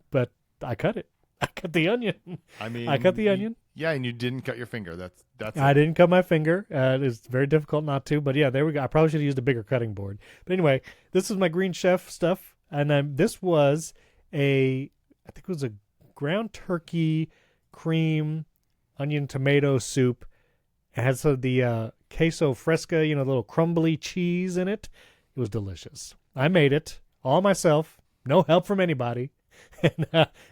but I cut it. I cut the onion. I mean, I cut the onion. Yeah, and you didn't cut your finger. That's. I didn't cut my finger. It's very difficult not to, but yeah, there we go. I probably should have used a bigger cutting board. But anyway, this is my Green Chef stuff, and this was I think it was a ground turkey, cream, onion, tomato soup. It had some of the queso fresca, the little crumbly cheese in it. It was delicious. I made it all myself, no help from anybody. And,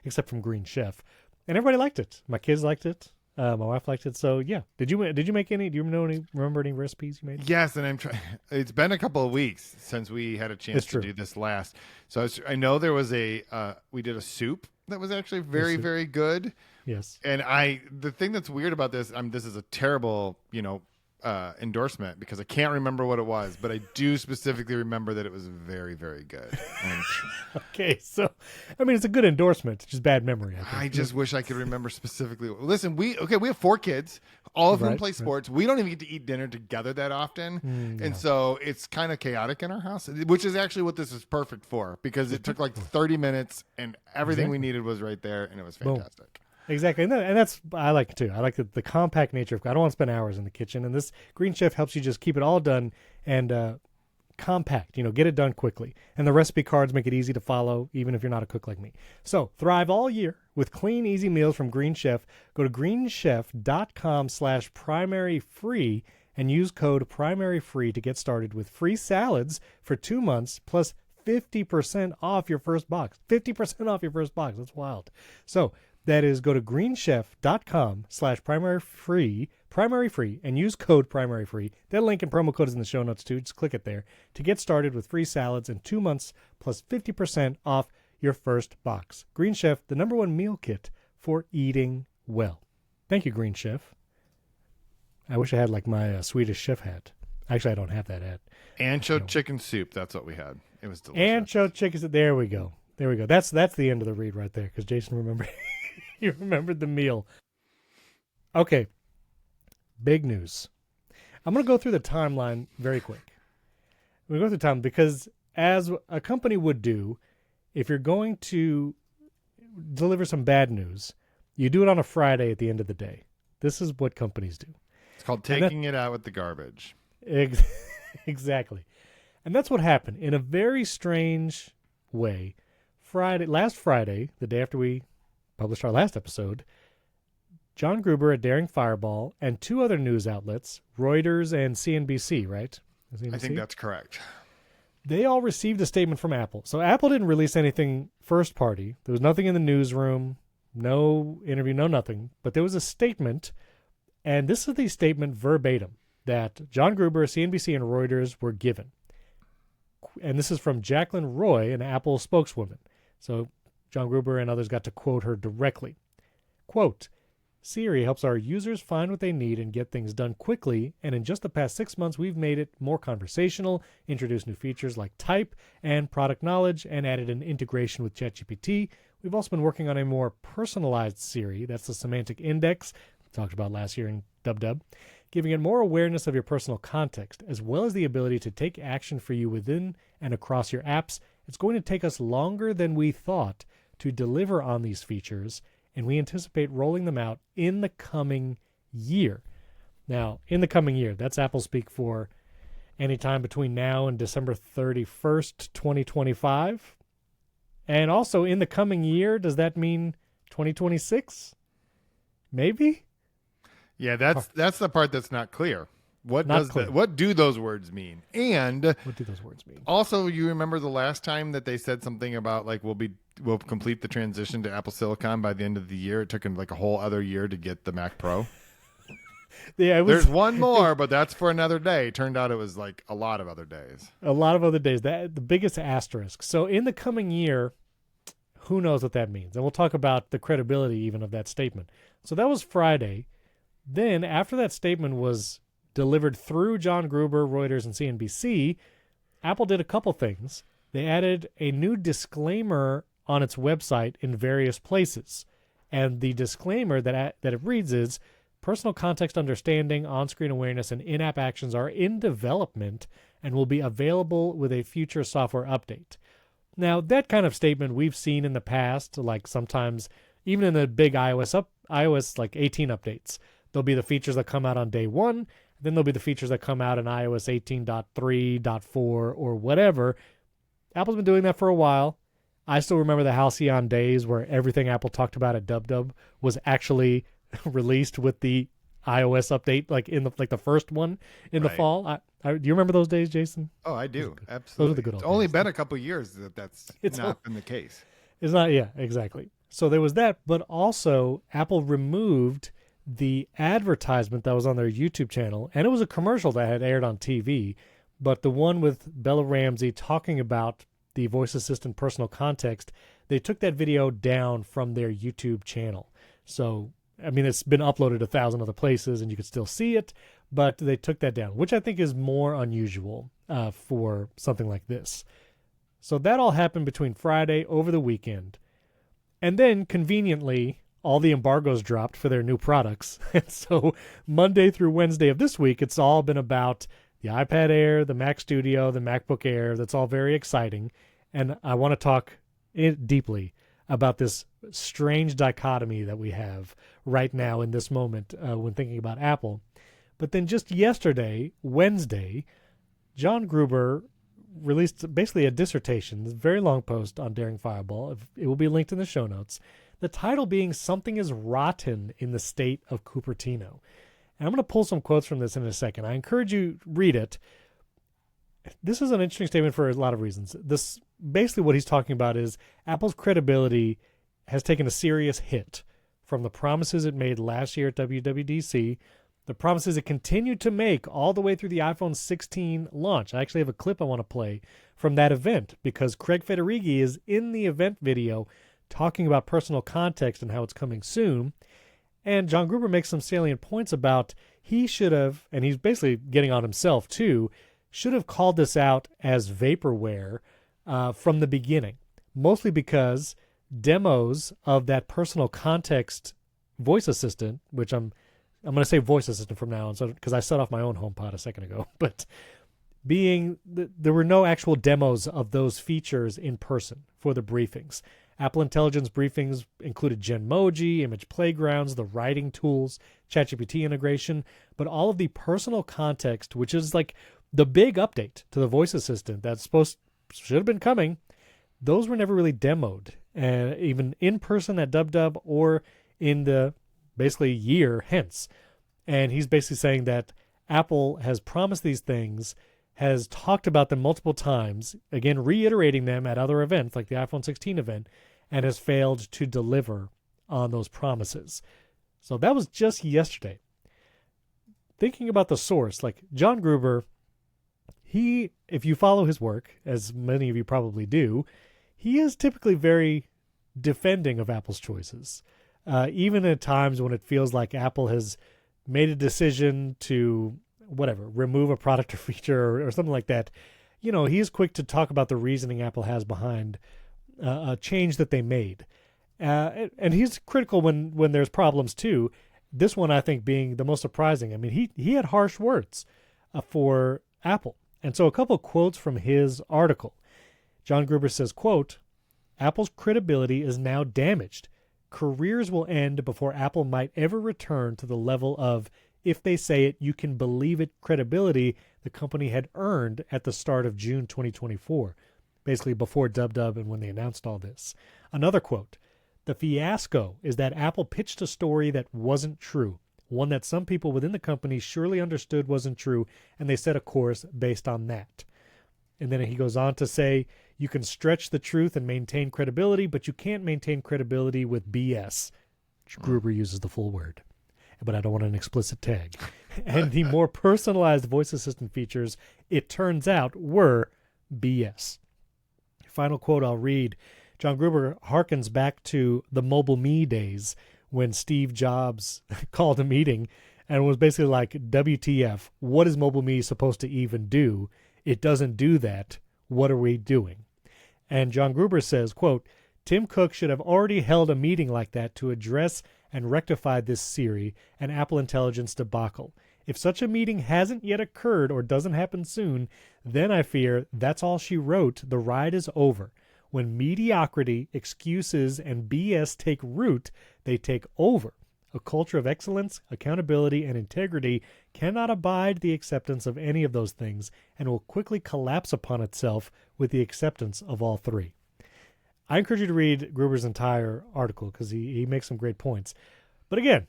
except from Green Chef, and everybody liked it. My kids liked it. My wife liked it. So yeah, did you make any? Do you remember any recipes you made? Yes, and I'm trying. It's been a couple of weeks since we had a chance to do this last. So I know there was we did a soup that was actually very, very good. Yes. And the thing that's weird about this, this is a terrible, endorsement because I can't remember what it was, but I do specifically remember that it was very, very good. Okay, so it's a good endorsement, it's just bad memory. I just wish I could remember specifically. Listen, we have 4 kids, all of whom play sports. We don't even get to eat dinner together that often, and so it's kind of chaotic in our house, which is actually what this is perfect for because it took like 30 minutes and everything we needed was right there, and it was fantastic. Boom. Exactly, and that's I like it too. I like the compact nature of. I don't want to spend hours in the kitchen, and this Green Chef helps you just keep it all done and compact. Get it done quickly, and the recipe cards make it easy to follow, even if you're not a cook like me. So thrive all year with clean, easy meals from Green Chef. Go to greenchef.com/primaryfree and use code primaryfree to get started with free salads for 2 months plus 50% off your first box. 50% off your first box. That's wild. So. That is, go to greenchef.com/primaryfree, and use code primaryfree. That link and promo code is in the show notes too. Just click it there to get started with free salads and 2 months plus 50% off your first box. Green Chef, the #1 meal kit for eating well. Thank you, Green Chef. I wish I had like my Swedish chef hat. Actually, I don't have that hat. Ancho chicken soup. That's what we had. It was delicious. Ancho chicken. There we go. That's the end of the read right there because Jason remembered. You remembered the meal. Okay. Big news. I'm going to go through the timeline very quick. We're going to go through time because as a company would do, if you're going to deliver some bad news, you do it on a Friday at the end of the day. This is what companies do. It's called taking it out with the garbage. Exactly. And that's what happened in a very strange way. Last Friday, the day after we published our last episode, John Gruber at Daring Fireball and 2 other news outlets, Reuters and CNBC, right? CNBC? I think that's correct. They all received a statement from Apple. So Apple didn't release anything first party. There was nothing in the newsroom, no interview, no nothing. But there was a statement, and this is the statement verbatim that John Gruber, CNBC, and Reuters were given. And this is from Jacqueline Roy, an Apple spokeswoman. So John Gruber and others got to quote her directly. Quote, Siri helps our users find what they need and get things done quickly, and in just the past 6 months, we've made it more conversational, introduced new features like type and product knowledge, and added an integration with ChatGPT. We've also been working on a more personalized Siri, that's the semantic index, we talked about last year in DubDub, giving it more awareness of your personal context, as well as the ability to take action for you within and across your apps. It's going to take us longer than we thought to deliver on these features, and we anticipate rolling them out in the coming year. Now, in the coming year, that's Apple speak for any time between now and December 31st, 2025. And also, in the coming year, does that mean 2026? Maybe? Yeah, that's the part that's not clear. Not clear. What do those words mean? And What do those words mean? also, you remember the last time that they said something about like we'll complete the transition to Apple Silicon by the end of the year. It took them like a whole other year to get the Mac Pro. Yeah, There's one more, but that's for another day. Turned out it was like a lot of other days. a lot of other days. That the biggest asterisk. So in the coming year, who knows what that means? And we'll talk about the credibility even of that statement. So that was Friday. Then after that statement was delivered through John Gruber, Reuters, and CNBC, Apple did a couple things. They added a new disclaimer on its website in various places. And the disclaimer that it reads is, personal context understanding, on-screen awareness, and in-app actions are in development and will be available with a future software update. Now, that kind of statement we've seen in the past, like sometimes even in the big iOS like 18 updates, there'll be the features that come out on day one, then there'll be the features that come out in iOS 18.3.4 or whatever. Apple's been doing that for a while. I still remember the Halcyon days where everything Apple talked about at DubDub was actually released with the iOS update, like in the first one in the fall. Do you remember those days, Jason? Oh, I do. Absolutely. Those are the good old It's only days. been a couple of years that's not been the case. It's not, yeah, exactly. So there was that, but also Apple removed the advertisement that was on their YouTube channel, and it was a commercial that had aired on TV, but the one with Bella Ramsey talking about the voice assistant personal context, they took that video down from their YouTube channel. So, I mean, it's been uploaded 1,000 other places, and you can still see it, but they took that down, which I think is more unusual for something like this. So that all happened between Friday over the weekend. And then, conveniently, all the embargoes dropped for their new products. And so Monday through Wednesday of this week, it's all been about the iPad Air, the Mac Studio, the MacBook Air. That's all very exciting. And I want to talk deeply about this strange dichotomy that we have right now in this moment when thinking about Apple. But then just yesterday, Wednesday, John Gruber released basically a dissertation, a very long post on Daring Fireball. It will be linked in the show notes. The title being Something is Rotten in the State of Cupertino. And I'm going to pull some quotes from this in a second. I encourage you to read it. This is an interesting statement for a lot of reasons. This basically what he's talking about is Apple's credibility has taken a serious hit from the promises it made last year at WWDC, the promises it continued to make all the way through the iPhone 16 launch. I actually have a clip I want to play from that event because Craig Federighi is in the event video talking about personal context and how it's coming soon. And John Gruber makes some salient points about he should have, and he's basically getting on himself too, should have called this out as vaporware from the beginning, mostly because demos of that personal context voice assistant, which I'm going to say voice assistant from now on, so because I set off my own HomePod a second ago, but there were no actual demos of those features in person for the briefings. Apple Intelligence briefings included Genmoji, Image Playgrounds, the writing tools, ChatGPT integration, but all of the personal context, which is like the big update to the voice assistant that should have been coming, those were never really demoed, even in person at DubDub or in the basically year hence. And he's basically saying that Apple has promised these things, has talked about them multiple times, again reiterating them at other events like the iPhone 16 event, and has failed to deliver on those promises. So that was just yesterday. Thinking about the source, like John Gruber, if you follow his work, as many of you probably do, he is typically very defending of Apple's choices. Even at times when it feels like Apple has made a decision to, remove a product or feature or something like that, he's quick to talk about the reasoning Apple has behind a change that they made. And he's critical when there's problems too. This one, I think, being the most surprising. I mean, he had harsh words for Apple. And so a couple of quotes from his article. John Gruber says, quote, "Apple's credibility is now damaged. Careers will end before Apple might ever return to the level of, if they say it, you can believe it credibility the company had earned at the start of June 2024, basically before DubDub and when they announced all this." Another quote, The fiasco is that Apple pitched a story that wasn't true, one that some people within the company surely understood wasn't true, and they set a course based on that. And then he goes on to say, you can stretch the truth and maintain credibility, but you can't maintain credibility with BS. Gruber uses the full word, but I don't want an explicit tag. And the more personalized voice assistant features, it turns out, were BS. Final quote I'll read. John Gruber harkens back to the Mobile Me days when Steve Jobs called a meeting and was basically like, WTF, what is Mobile Me supposed to even do? It doesn't do that. What are we doing? And John Gruber says, quote, Tim Cook should have already held a meeting like that to address and rectify this Siri and Apple Intelligence debacle. If such a meeting hasn't yet occurred or doesn't happen soon, then I fear that's all she wrote. The ride is over. When mediocrity, excuses, and BS take root, they take over. A culture of excellence, accountability, and integrity cannot abide the acceptance of any of those things and will quickly collapse upon itself with the acceptance of all three. I encourage you to read Gruber's entire article because he makes some great points. But again,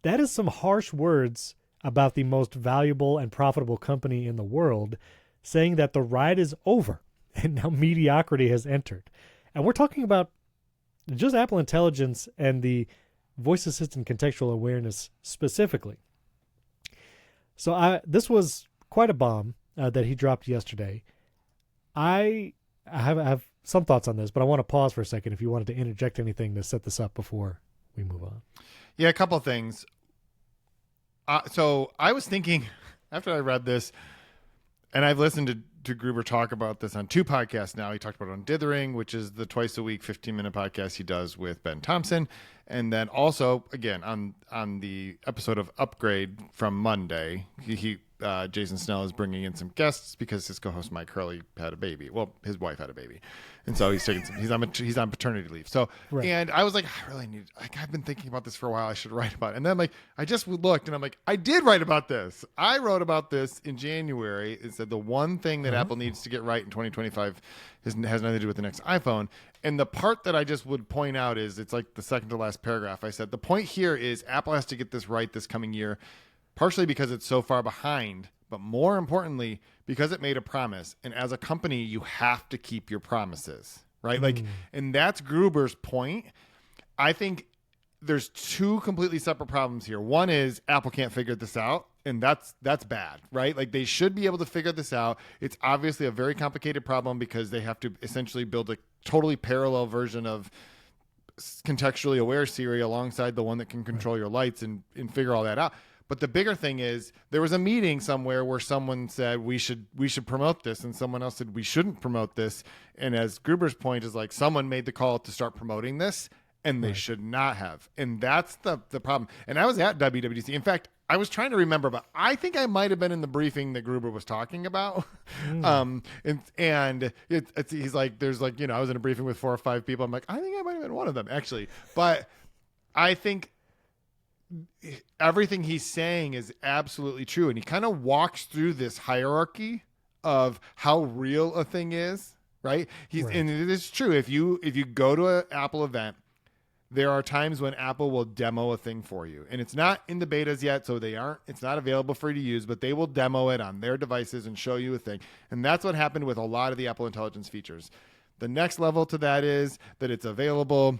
that is some harsh words about the most valuable and profitable company in the world, saying that the ride is over and now mediocrity has entered. And we're talking about just Apple Intelligence and the voice assistant contextual awareness specifically. So this was quite a bomb that he dropped yesterday. I have some thoughts on this, but I want to pause for a second if you wanted to interject anything to set this up before we move on. Yeah, a couple of things. So I was thinking after I read this, and I've listened to Gruber talk about this on 2 podcasts now. He talked about it on Dithering, which is the twice a week 15-minute podcast he does with Ben Thompson. And then also, again, on the episode of Upgrade from Monday, Jason Snell is bringing in some guests because his co-host Mike Hurley had a baby. Well, his wife had a baby, and so he's on paternity leave. So, right. And I was like, I really need. I've been thinking about this for a while. I should write about it. And then I'm like, I just looked, and I'm like, I did write about this. I wrote about this in January. It said the one thing that Apple needs to get right in 2025 has nothing to do with the next iPhone. And the part that I just would point out is it's like the second to last paragraph. I said the point here is Apple has to get this right this coming year. Partially because it's so far behind, but more importantly, because it made a promise. And as a company, you have to keep your promises, right? Like, and that's Gruber's point. I think there's 2 completely separate problems here. One is Apple can't figure this out, and that's bad, right? Like, they should be able to figure this out. It's obviously a very complicated problem because they have to essentially build a totally parallel version of contextually aware Siri alongside the one that can control your lights and figure all that out. But the bigger thing is there was a meeting somewhere where someone said we should promote this, and someone else said we shouldn't promote this. And as Gruber's point is like someone made the call to start promoting this, and they should not have. And that's the problem. And I was at WWDC. In fact, I was trying to remember, but I think I might have been in the briefing that Gruber was talking about. He's like, there's like, I was in a briefing with 4 or 5 people. I'm like, I think I might have been one of them actually. But I think everything he's saying is absolutely true. And he kind of walks through this hierarchy of how real a thing is, right? And it is true. If you go to an Apple event, there are times when Apple will demo a thing for you, and it's not in the betas yet. So it's not available for you to use, but they will demo it on their devices and show you a thing. And that's what happened with a lot of the Apple Intelligence features. The next level to that is that it's available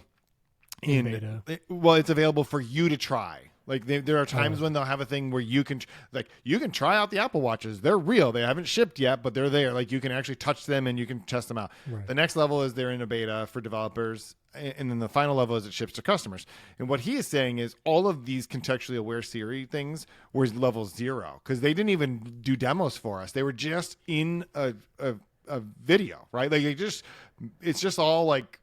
in beta. It's available for you to try. Like there are times when they'll have a thing where you can try out the Apple Watches. They're real. They haven't shipped yet, but they're there. Like you can actually touch them and you can test them out. Right. The next level is they're in a beta for developers. And then the final level is it ships to customers. And what he is saying is all of these contextually aware Siri things were level 0 because they didn't even do demos for us. They were just in a video, right? Like it's just all like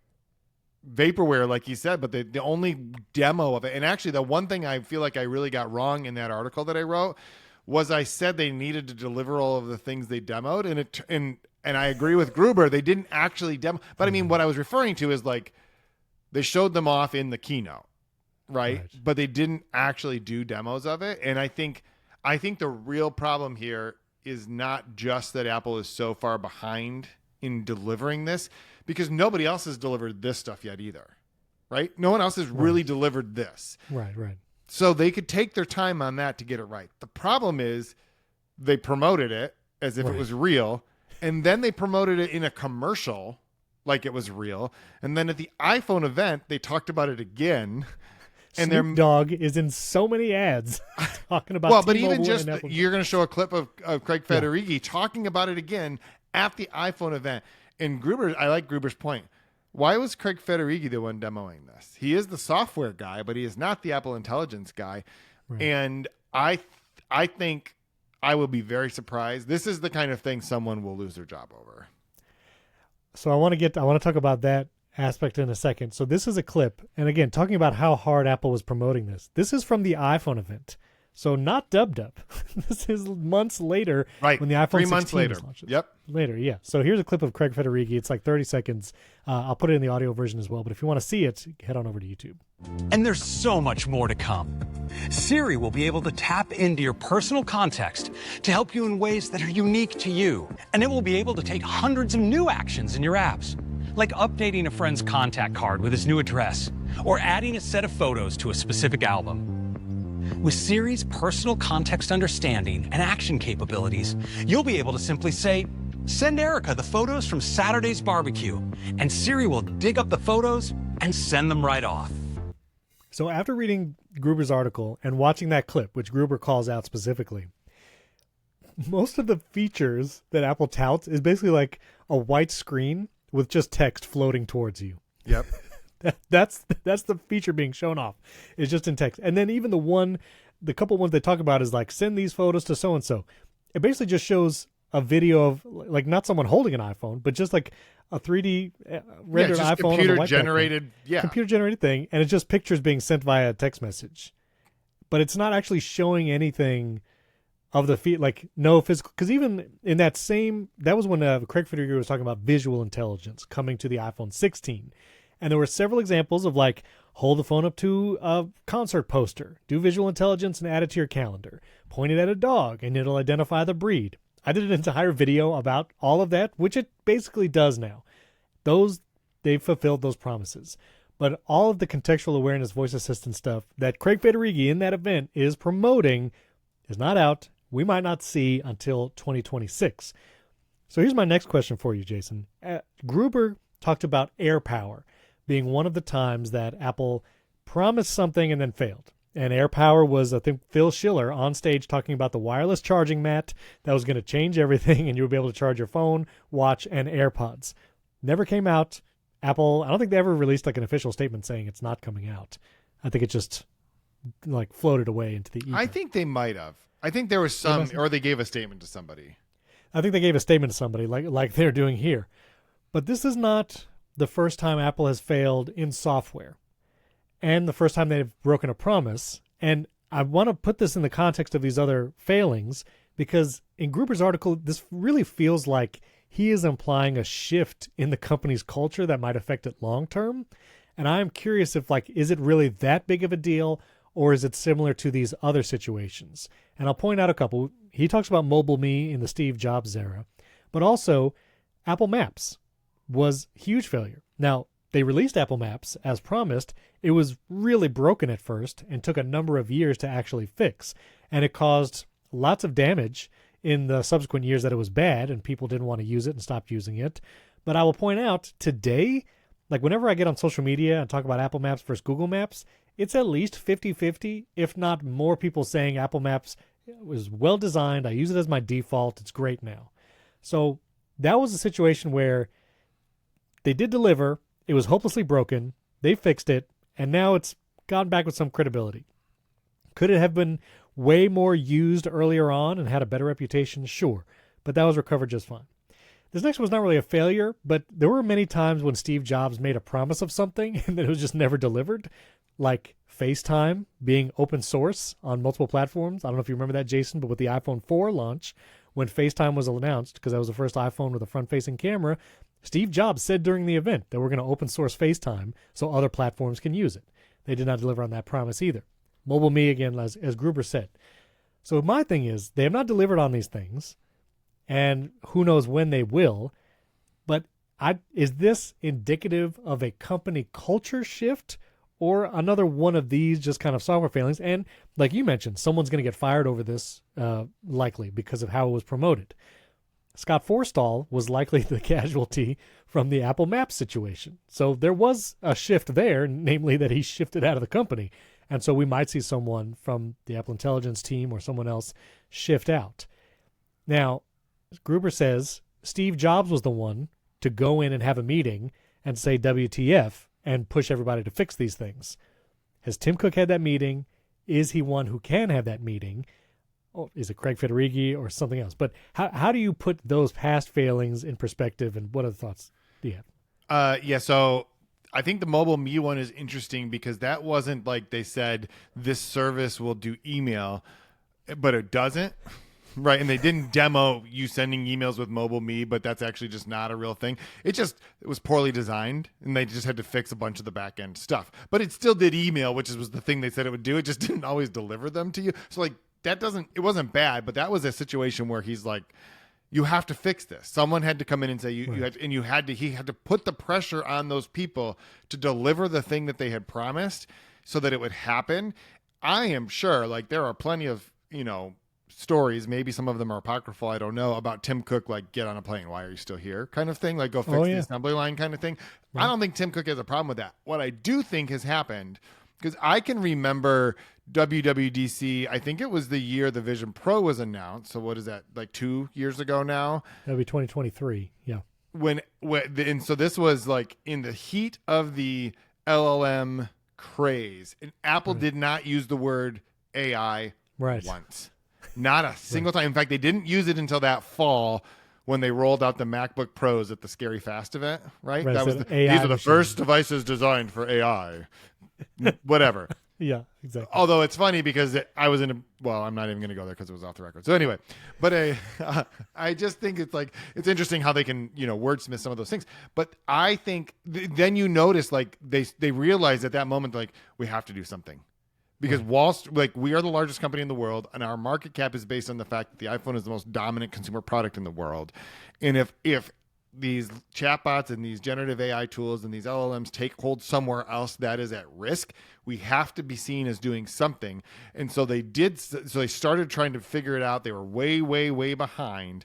vaporware, like he said, but the only demo of it, and actually the one thing I feel like I really got wrong in that article that I wrote was I said they needed to deliver all of the things they demoed, and I agree with Gruber, they didn't actually demo, but I mean what I was referring to is like they showed them off in the keynote, right? But they didn't actually do demos of it, and I think the real problem here is not just that Apple is so far behind in delivering this, because nobody else has delivered this stuff yet either, right? No one else has really delivered this. Right. So they could take their time on that to get it right. The problem is they promoted it as if it was real, and then they promoted it in a commercial like it was real. And then at the iPhone event, they talked about it again. And Snoop Dogg is in so many ads talking about well, but T-Mobile even just and Apple. you're going to show a clip of Craig Federighi talking about it again at the iPhone event. And Gruber, I like Gruber's point. Why was Craig Federighi the one demoing this? He is the software guy, but he is not the Apple Intelligence guy. Right. And I think I will be very surprised. This is the kind of thing someone will lose their job over. So I want to talk about that aspect in a second. So this is a clip, and again, talking about how hard Apple was promoting this. This is from the iPhone event. So not dubbed up. This is months later, right? When the iPhone 3 16 months later. was launched. Yep. Later, yeah. So here's a clip of Craig Federighi. It's like 30 seconds. I'll put it in the audio version as well. But if you want to see it, head on over to YouTube. And there's so much more to come. Siri will be able to tap into your personal context to help you in ways that are unique to you. And it will be able to take hundreds of new actions in your apps, like updating a friend's contact card with his new address, or adding a set of photos to a specific album. With Siri's personal context understanding and action capabilities, you'll be able to simply say, "Send Erica the photos from Saturday's barbecue," and Siri will dig up the photos and send them right off. So after reading Gruber's article and watching that clip, which Gruber calls out specifically, most of the features that Apple touts is basically like a white screen with just text floating towards you. Yep. That's the feature being shown off. It's just in text. And then even the couple ones they talk about is like, send these photos to so-and-so. It basically just shows a video of like not someone holding an iPhone, but just like a 3D rendered iPhone. Computer generated thing. And it's just pictures being sent via text message. But it's not actually showing anything of the feed, like no physical, because even in that was when Craig Federighi was talking about visual intelligence coming to the iPhone 16. And there were several examples of like, hold the phone up to a concert poster, do visual intelligence and add it to your calendar, point it at a dog and it'll identify the breed. I did an entire video about all of that, which it basically does now. They've fulfilled those promises. But all of the contextual awareness voice assistant stuff that Craig Federighi in that event is promoting is not out. We might not see until 2026. So here's my next question for you, Jason. Gruber talked about AirPower being one of the times that Apple promised something and then failed. And AirPower was, I think, Phil Schiller on stage talking about the wireless charging mat that was going to change everything and you would be able to charge your phone, watch, and AirPods. Never came out. Apple, I don't think they ever released like an official statement saying it's not coming out. I think it just like floated away into the ether. I think they might have. I think there was some, or they gave a statement to somebody. I think they gave a statement to somebody like they're doing here. But this is not the first time Apple has failed in software and the first time they've broken a promise. And I want to put this in the context of these other failings because in Gruber's article, this really feels like he is implying a shift in the company's culture that might affect it long term. And I'm curious if is it really that big of a deal or is it similar to these other situations? And I'll point out a couple. He talks about Mobile Me in the Steve Jobs era, but also Apple Maps was a huge failure. Now, they released Apple Maps as promised. It was really broken at first and took a number of years to actually fix. And it caused lots of damage in the subsequent years that it was bad and people didn't want to use it and stopped using it. But I will point out today, whenever I get on social media and talk about Apple Maps versus Google Maps, it's at least 50-50, if not more people saying Apple Maps was well designed. I use it as my default. It's great now. So that was a situation where they did deliver. It was hopelessly broken. They fixed it. And now it's gone back with some credibility. Could it have been way more used earlier on and had a better reputation? Sure. But that was recovered just fine. This next one's not really a failure, but there were many times when Steve Jobs made a promise of something and then it was just never delivered, like FaceTime being open source on multiple platforms. I don't know if you remember that, Jason, but with the iPhone 4 launch, when FaceTime was announced, because that was the first iPhone with a front-facing camera, Steve Jobs said during the event that we're going to open source FaceTime so other platforms can use it. They did not deliver on that promise either. Mobile Me, again, as Gruber said. So my thing is, they have not delivered on these things, and who knows when they will, but Is this indicative of a company culture shift or another one of these just kind of software failings? And like you mentioned, someone's going to get fired over this, likely because of how it was promoted. Scott Forstall was likely the casualty from the Apple Maps situation. So there was a shift there, namely that he shifted out of the company. And so we might see someone from the Apple Intelligence team or someone else shift out. Now, Gruber says Steve Jobs was the one to go in and have a meeting and say WTF and push everybody to fix these things. Has Tim Cook had that meeting? Is he one who can have that meeting? Or is it Craig Federighi or something else? But how do you put those past failings in perspective, and what other thoughts do you have? Yeah, so I think the Mobile Me one is interesting because that wasn't like they said this service will do email, but it doesn't. Right, and they didn't demo you sending emails with Mobile Me, but that's actually just not a real thing. It was poorly designed, and they just had to fix a bunch of the back end stuff. But it still did email, which was the thing they said it would do. It just didn't always deliver them to you. So like it wasn't bad, but that was a situation where he's like, you have to fix this. Someone had to come in and say he had to put the pressure on those people to deliver the thing that they had promised so that it would happen. I am sure like there are plenty of, stories, maybe some of them are apocryphal, I don't know, about Tim Cook, like, get on a plane, why are you still here kind of thing, like go fix the assembly line kind of thing. Right. I don't think Tim Cook has a problem with that. What I do think has happened, because I can remember WWDC, I think it was the year the Vision Pro was announced, so what is that, like 2 years ago now? That'd be 2023, yeah. And so this was like in the heat of the LLM craze, and Apple did not use the word AI once. Not a single time. In fact, they didn't use it until that fall when they rolled out the MacBook Pros at the Scary Fast event, right? That was these are the first devices designed for AI. Whatever. Yeah, exactly. Although it's funny because I'm not even going to go there because it was off the record. So anyway, but I just think it's interesting how they can, wordsmith some of those things. But I think then you notice like they realized at that moment, like, we have to do something. Because we are the largest company in the world, and our market cap is based on the fact that the iPhone is the most dominant consumer product in the world. And if these chatbots and these generative AI tools and these LLMs take hold somewhere else that is at risk, we have to be seen as doing something. And so they did. So they started trying to figure it out. They were way, way, way behind,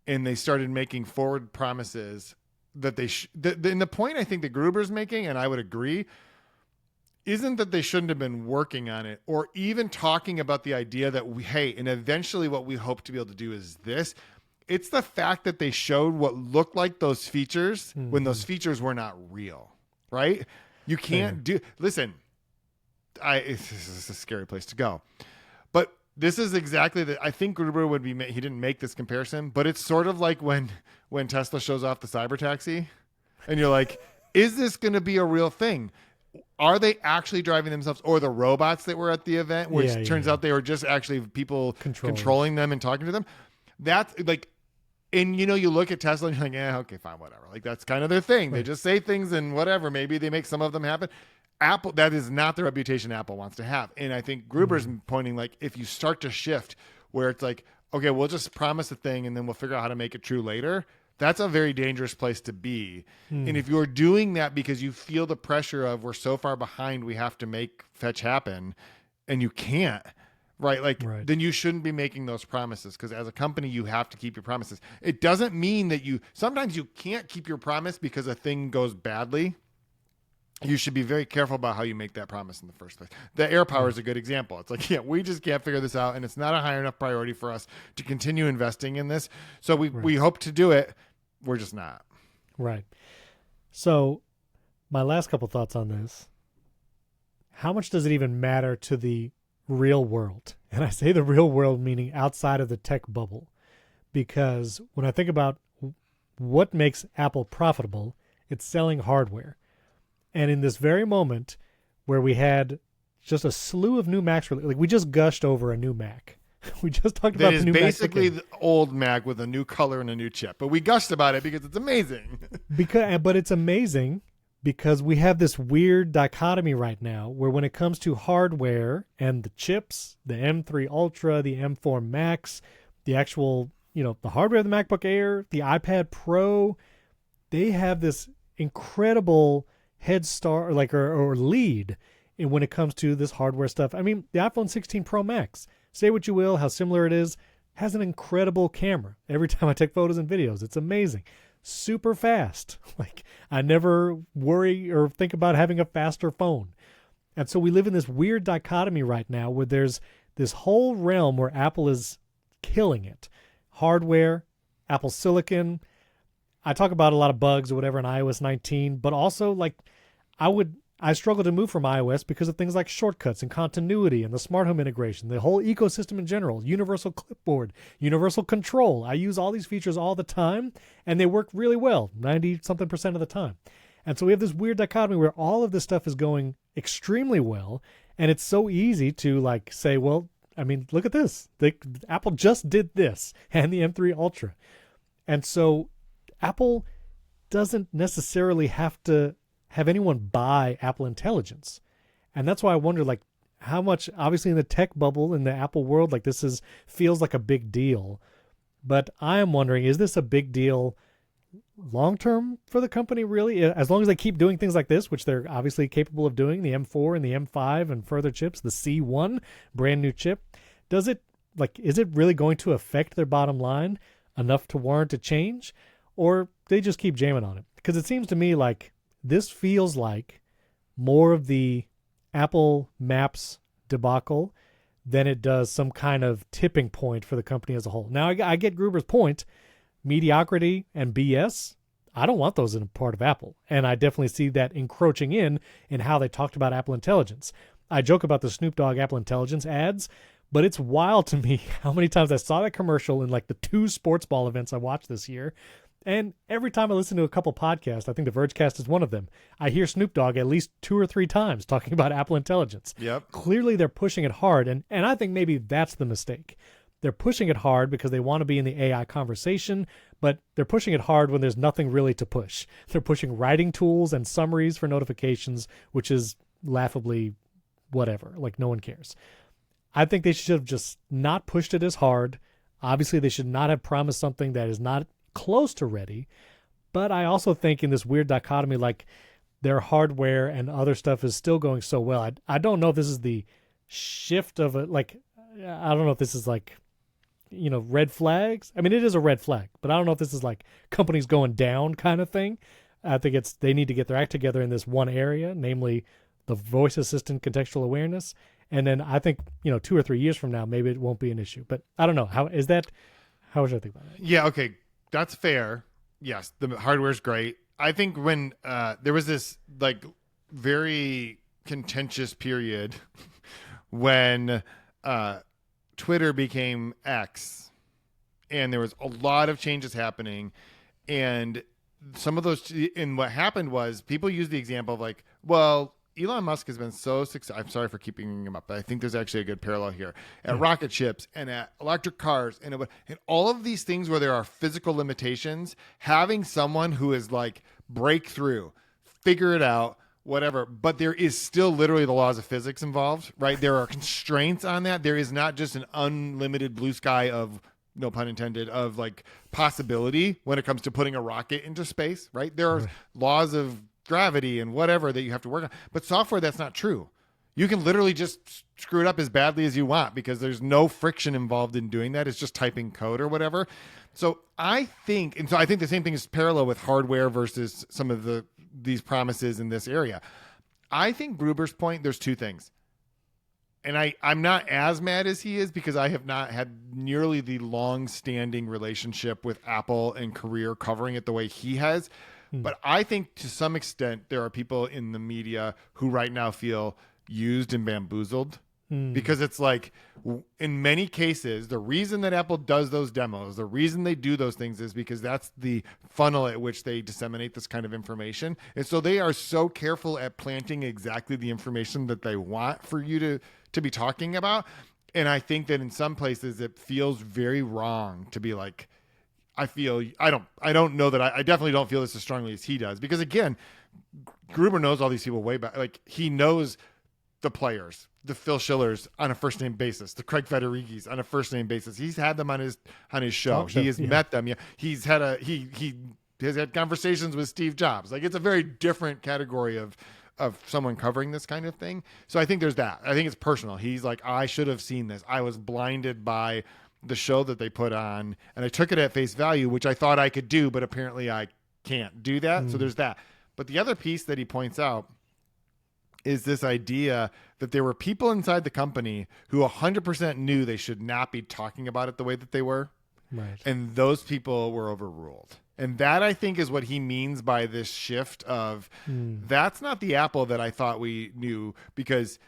and they started making forward promises that and the point I think that Gruber's making, and I would agree, isn't that they shouldn't have been working on it or even talking about the idea that and eventually what we hope to be able to do is this. It's the fact that they showed what looked like those features when those features were not real, right? You can't listen, this is a scary place to go, but this is exactly I think Gruber he didn't make this comparison, but it's sort of like when Tesla shows off the cyber taxi and you're like, is this going to be a real thing? Are they actually driving themselves, or the robots that were at the event, which turns out they were just actually people controlling them and talking to them? That's like, and you look at Tesla and you're like, okay, fine, whatever. Like that's kind of their thing. Right. They just say things and whatever. Maybe they make some of them happen. Apple, that is not the reputation Apple wants to have. And I think Gruber's pointing like, if you start to shift where it's like, okay, we'll just promise a thing and then we'll figure out how to make it true later. That's a very dangerous place to be. And if you're doing that because you feel the pressure of we're so far behind, we have to make fetch happen, and you can't, right? Then you shouldn't be making those promises, because as a company, you have to keep your promises. It doesn't mean that sometimes you can't keep your promise because a thing goes badly. You should be very careful about how you make that promise in the first place. The AirPower is a good example. It's like, we just can't figure this out, and it's not a high enough priority for us to continue investing in this. So we hope to do it. We're just not. Right. So my last couple thoughts on this. How much does it even matter to the real world? And I say the real world meaning outside of the tech bubble. Because when I think about what makes Apple profitable, it's selling hardware. And in this very moment where we had just a slew of new Macs, like we just gushed over a new Mac. We just talked about the new Mac. Basically the old Mac with a new color and a new chip. But we gushed about it because it's amazing. But it's amazing because we have this weird dichotomy right now where when it comes to hardware and the chips, the M3 Ultra, the M4 Max, the actual, the hardware of the MacBook Air, the iPad Pro, they have this incredible head start, like or lead in when it comes to this hardware stuff. I mean, the iPhone 16 Pro Max, say what you will, how similar it is, has an incredible camera. Every time I take photos and videos, it's amazing. Super fast. Like, I never worry or think about having a faster phone. And so we live in this weird dichotomy right now where there's this whole realm where Apple is killing it. Hardware, Apple Silicon. I talk about a lot of bugs or whatever in iOS 19, but also like I struggle to move from iOS because of things like shortcuts and continuity and the smart home integration, the whole ecosystem in general, universal clipboard, universal control. I use all these features all the time, and they work really well, 90-something% of the time. And so we have this weird dichotomy where all of this stuff is going extremely well, and it's so easy to like say, well, I mean, look at this. Apple just did this, and the M3 Ultra. And so Apple doesn't necessarily have to have anyone buy Apple Intelligence. And that's why I wonder, like, how much, obviously in the tech bubble, in the Apple world, like this feels like a big deal. But I am wondering, is this a big deal long-term for the company, really? As long as they keep doing things like this, which they're obviously capable of doing, the M4 and the M5 and further chips, the C1, brand new chip, is it really going to affect their bottom line enough to warrant a change? Or they just keep jamming on it? Because it seems to me like this feels like more of the Apple Maps debacle than it does some kind of tipping point for the company as a whole. Now, I get Gruber's point. Mediocrity and BS, I don't want those in a part of Apple. And I definitely see that encroaching in how they talked about Apple Intelligence. I joke about the Snoop Dogg Apple Intelligence ads, but it's wild to me how many times I saw that commercial in like the 2 sports ball events I watched this year. And every time I listen to a couple podcasts, I think the Vergecast is one of them, I hear Snoop Dogg at least 2 or 3 times talking about Apple Intelligence. Yep. Clearly they're pushing it hard, and I think maybe that's the mistake. They're pushing it hard because they want to be in the AI conversation, but they're pushing it hard when there's nothing really to push. They're pushing writing tools and summaries for notifications, which is laughably whatever, like no one cares. I think they should have just not pushed it as hard. Obviously, they should not have promised something that is not close to ready, but I also think in this weird dichotomy, like their hardware and other stuff is still going so well. I don't know if this is the shift of it. Like, I don't know if this is like, red flags. I mean, it is a red flag, but I don't know if this is like companies going down kind of thing. I think they need to get their act together in this one area, namely the voice assistant contextual awareness. And then I think, 2 or 3 years from now, maybe it won't be an issue, but I don't know. How should I think about it? Yeah. Okay. That's fair. Yes, the hardware's great. I think when there was this like very contentious period when Twitter became X, and there was a lot of changes happening, and some of those, and what happened was people used the example of like, well, Elon Musk has been so successful. I'm sorry for keeping him up, but I think there's actually a good parallel here at rocket ships and at electric cars and all of these things where there are physical limitations. Having someone who is like breakthrough, figure it out, whatever, but there is still literally the laws of physics involved, right? There are constraints on that. There is not just an unlimited blue sky of, no pun intended, of like possibility when it comes to putting a rocket into space, right? There are laws of gravity and whatever that you have to work on, but software, that's not true. You can literally just screw it up as badly as you want because there's no friction involved in doing that. It's just typing code or whatever. So I think the same thing is parallel with hardware versus some of these promises in this area. I think Gruber's point, there's 2 things. And I'm not as mad as he is because I have not had nearly the long-standing relationship with Apple and career covering it the way he has. But I think to some extent there are people in the media who right now feel used and bamboozled because it's like in many cases, the reason that Apple does those demos, the reason they do those things is because that's the funnel at which they disseminate this kind of information. And so they are so careful at planting exactly the information that they want for you to be talking about. And I think that in some places it feels very wrong to be like, I don't know that I definitely don't feel this as strongly as he does because again, Gruber knows all these people way back. Like he knows the players, the Phil Schillers on a first name basis, the Craig Federighi's on a first name basis. He's had them on his show. He has met them. Yeah. He's had he has had conversations with Steve Jobs. Like, it's a very different category of someone covering this kind of thing. So I think there's that. I think it's personal. He's like, I should have seen this. I was blinded by the show that they put on, and I took it at face value, which I thought I could do, but apparently I can't do that. So there's that. But the other piece that he points out is this idea that there were people inside the company who 100% knew they should not be talking about it the way that they were. Right. And those people were overruled. And that, I think, is what he means by this shift of that's not the Apple that I thought we knew, because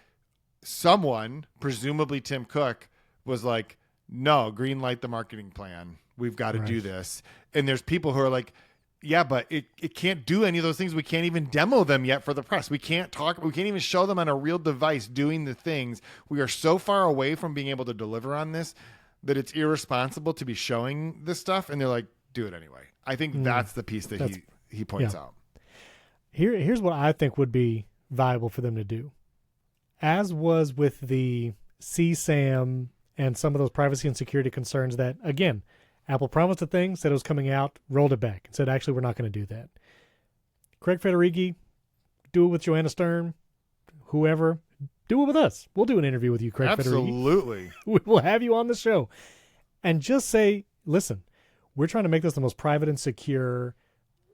someone, presumably Tim Cook, was like, no, green light the marketing plan. We've got to do this. And there's people who are like, yeah, but it can't do any of those things. We can't even demo them yet for the press. We can't even show them on a real device doing the things. We are so far away from being able to deliver on this that it's irresponsible to be showing this stuff. And they're like, do it anyway. I think that's the piece that he points out. Here's what I think would be viable for them to do. As was with the CSAM and some of those privacy and security concerns that, again, Apple promised a thing, said it was coming out, rolled it back, and said, actually, we're not going to do that. Craig Federighi, do it with Joanna Stern, whoever, do it with us. We'll do an interview with you, Craig Federighi. Absolutely. We will have you on the show. And just say, listen, we're trying to make this the most private and secure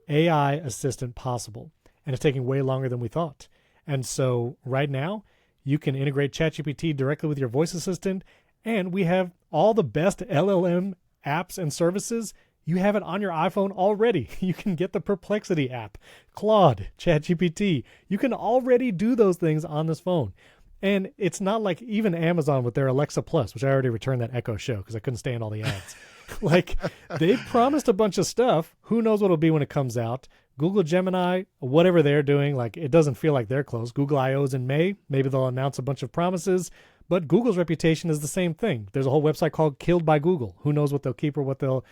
AI assistant possible. And it's taking way longer than we thought. And so right now, you can integrate ChatGPT directly with your voice assistant. And we have all the best LLM apps and services. You have it on your iPhone already. You can get the Perplexity app, Claude, ChatGPT. You can already do those things on this phone. And it's not like even Amazon with their Alexa Plus, which I already returned that Echo show because I couldn't stand all the ads. Like, they promised a bunch of stuff. Who knows what it'll be when it comes out? Google Gemini, whatever they're doing, like, it doesn't feel like they're close. Google I/O is in May. Maybe they'll announce a bunch of promises. But Google's reputation is the same thing. There's a whole website called Killed by Google. Who knows what they'll keep or what they'll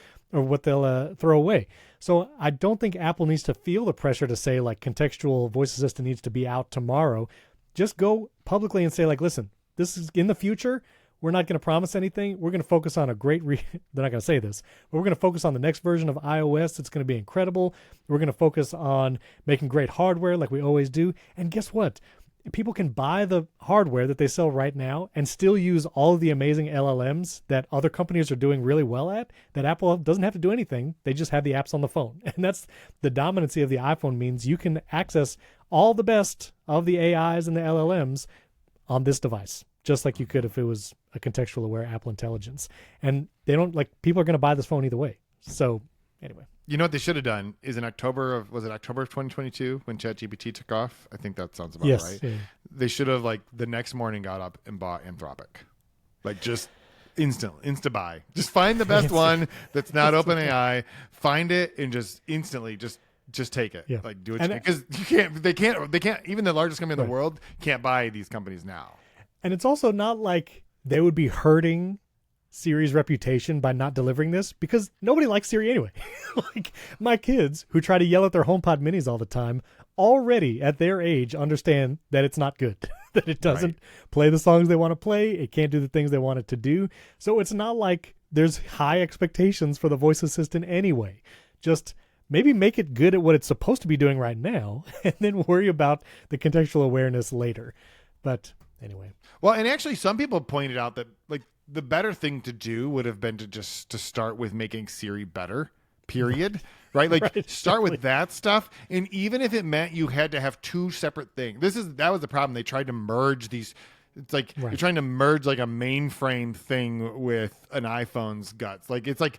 throw away. So I don't think Apple needs to feel the pressure to say, like, contextual voice assistant needs to be out tomorrow. Just go publicly and say, like, listen, this is in the future. We're not going to promise anything. We're going to focus on a great they're not going to say this, but we're going to focus on the next version of iOS. It's going to be incredible. We're going to focus on making great hardware like we always do. And guess what? People can buy the hardware that they sell right now and still use all of the amazing LLMs that other companies are doing really well at, that Apple doesn't have to do anything. They just have the apps on the phone. And that's the dominancy of the iPhone, means you can access all the best of the AIs and the LLMs on this device, just like you could if it was a contextual aware Apple Intelligence. And they don't, like, people are going to buy this phone either way. So anyway. You know what they should have done is in October of 2022 when ChatGPT took off? I think that sounds about right. Yeah. They should have, like, the next morning got up and bought Anthropic. Like, just insta buy. Just find the best one that's not OpenAI, find it, and just instantly just take it. Yeah. Like, do it, because they can't even the largest company in the world can't buy these companies now. And it's also not like they would be hurting Siri's reputation by not delivering this, because nobody likes Siri anyway. Like, my kids who try to yell at their HomePod minis all the time already at their age understand that it's not good, that it doesn't play the songs they want to play. It can't do the things they want it to do. So it's not like there's high expectations for the voice assistant anyway. Just maybe make it good at what it's supposed to be doing right now and then worry about the contextual awareness later. But anyway. Well, and actually some people pointed out that, like, the better thing to do would have been to start with making Siri better, period. Right? Like, start with that stuff. And even if it meant you had to have two separate things, that was the problem. They tried to merge these. It's like you're trying to merge, like, a mainframe thing with an iPhone's guts. Like, it's like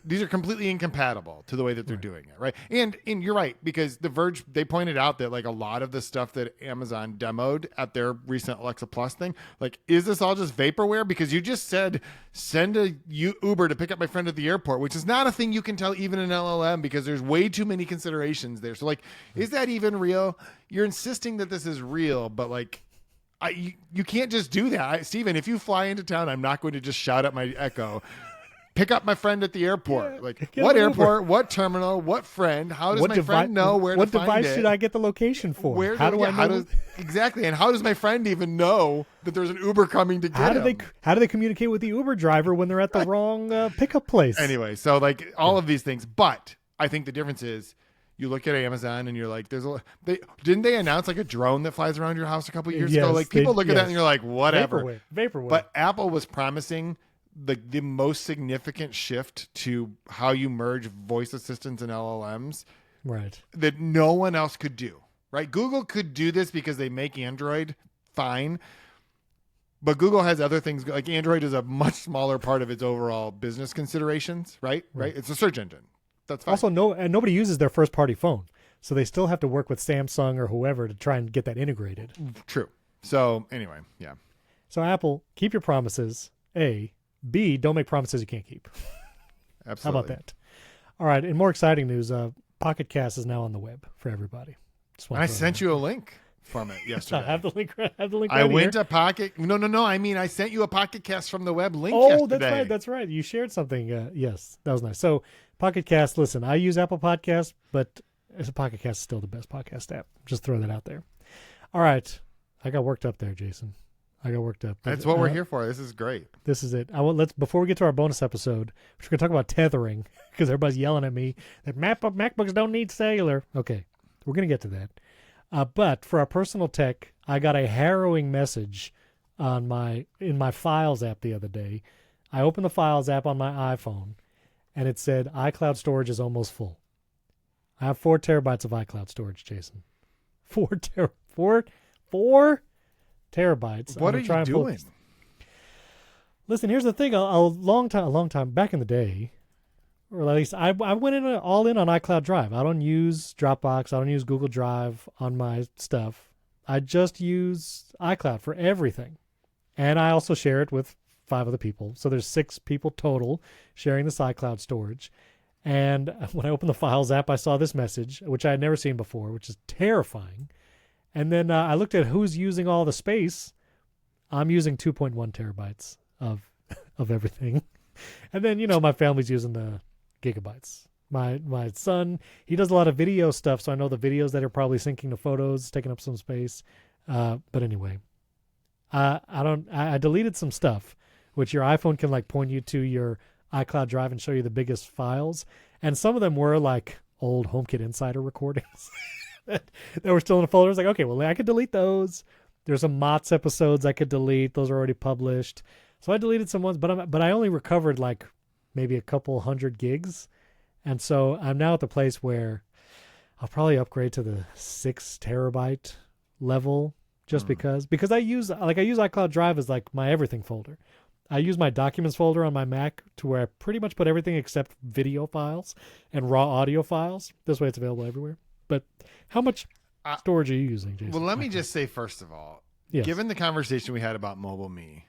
these are completely incompatible to the way that they're doing it, right? And you're right, because the Verge, they pointed out that, like, a lot of the stuff that Amazon demoed at their recent Alexa Plus thing, like, is this all just vaporware? Because you just said send a Uber to pick up my friend at the airport, which is not a thing you can tell even an LLM, because there's way too many considerations there. So, like, is that even real? You're insisting that this is real, but, like, you can't just do that. Steven, if you fly into town, I'm not going to just shout at my Echo, pick up my friend at the airport. Yeah, like, what airport, what terminal, what friend? How does my friend know where to find it? What device should I get the location for? How do I know? Exactly. And how does my friend even know that there's an Uber coming to get him? How do they communicate with the Uber driver when they're at the wrong pickup place? Anyway, so, like, all of these things. But I think the difference is you look at Amazon and you're like, didn't they announce like a drone that flies around your house a couple years ago? Like people look at that and you're like, whatever. Vaporwave. But Apple was promising the most significant shift to how you merge voice assistants and LLMs, right? That no one else could do. Right? Google could do this because they make Android fine. But Google has other things, like Android is a much smaller part of its overall business considerations, right? Right? It's a search engine. That's fine. Also, nobody uses their first-party phone, so they still have to work with Samsung or whoever to try and get that integrated. True. So anyway, yeah. So Apple, keep your promises. A. B. Don't make promises you can't keep. Absolutely. How about that? All right. In more exciting news, Pocket Cast is now on the web for everybody. I sent you a link from it yesterday. I have the link. I went to Pocket. No. I mean, I sent you a Pocket Cast from the web link. Oh, yesterday. That's right. You shared something. Yes, that was nice. So Pocket Cast. Listen, I use Apple Podcasts, but Pocket Cast is still the best podcast app. Just throw that out there. All right, I got worked up there, Jason. I got worked up. That's what we're here for. This is great. This is it. Let's before we get to our bonus episode, we're going to talk about tethering because everybody's yelling at me that MacBooks don't need cellular. Okay, we're going to get to that. But for our personal tech, I got a harrowing message in my Files app the other day. I opened the Files app on my iPhone, and it said iCloud storage is almost full. I have 4 terabytes of iCloud storage, Jason. 4 terabytes. What are you doing? Listen, here's the thing. A long time back in the day, or at least I went all in on iCloud Drive. I don't use Dropbox. I don't use Google Drive on my stuff. I just use iCloud for everything. And I also share it with 5 other people. So there's 6 people total sharing this iCloud storage. And when I opened the Files app, I saw this message, which I had never seen before, which is terrifying. And then I looked at who's using all the space. I'm using 2.1 terabytes of everything. And then, my family's using the gigabytes. My son, he does a lot of video stuff, so I know the videos that are probably syncing to photos, taking up some space. But anyway, I deleted some stuff, which your iPhone can like point you to your iCloud Drive and show you the biggest files. And some of them were like old HomeKit Insider recordings that were still in a folder. I was like, okay, well, I could delete those. There's some Mott's episodes I could delete. Those are already published. So I deleted some ones, but I only recovered like maybe a couple 100 gigs. And so I'm now at the place where I'll probably upgrade to the 6 terabyte level just because I use iCloud Drive as like my everything folder. I use my documents folder on my Mac to where I pretty much put everything except video files and raw audio files. This way it's available everywhere. But how much storage are you using, Jason? Well, let me just say, first of all, yes. Given the conversation we had about Mobile Me,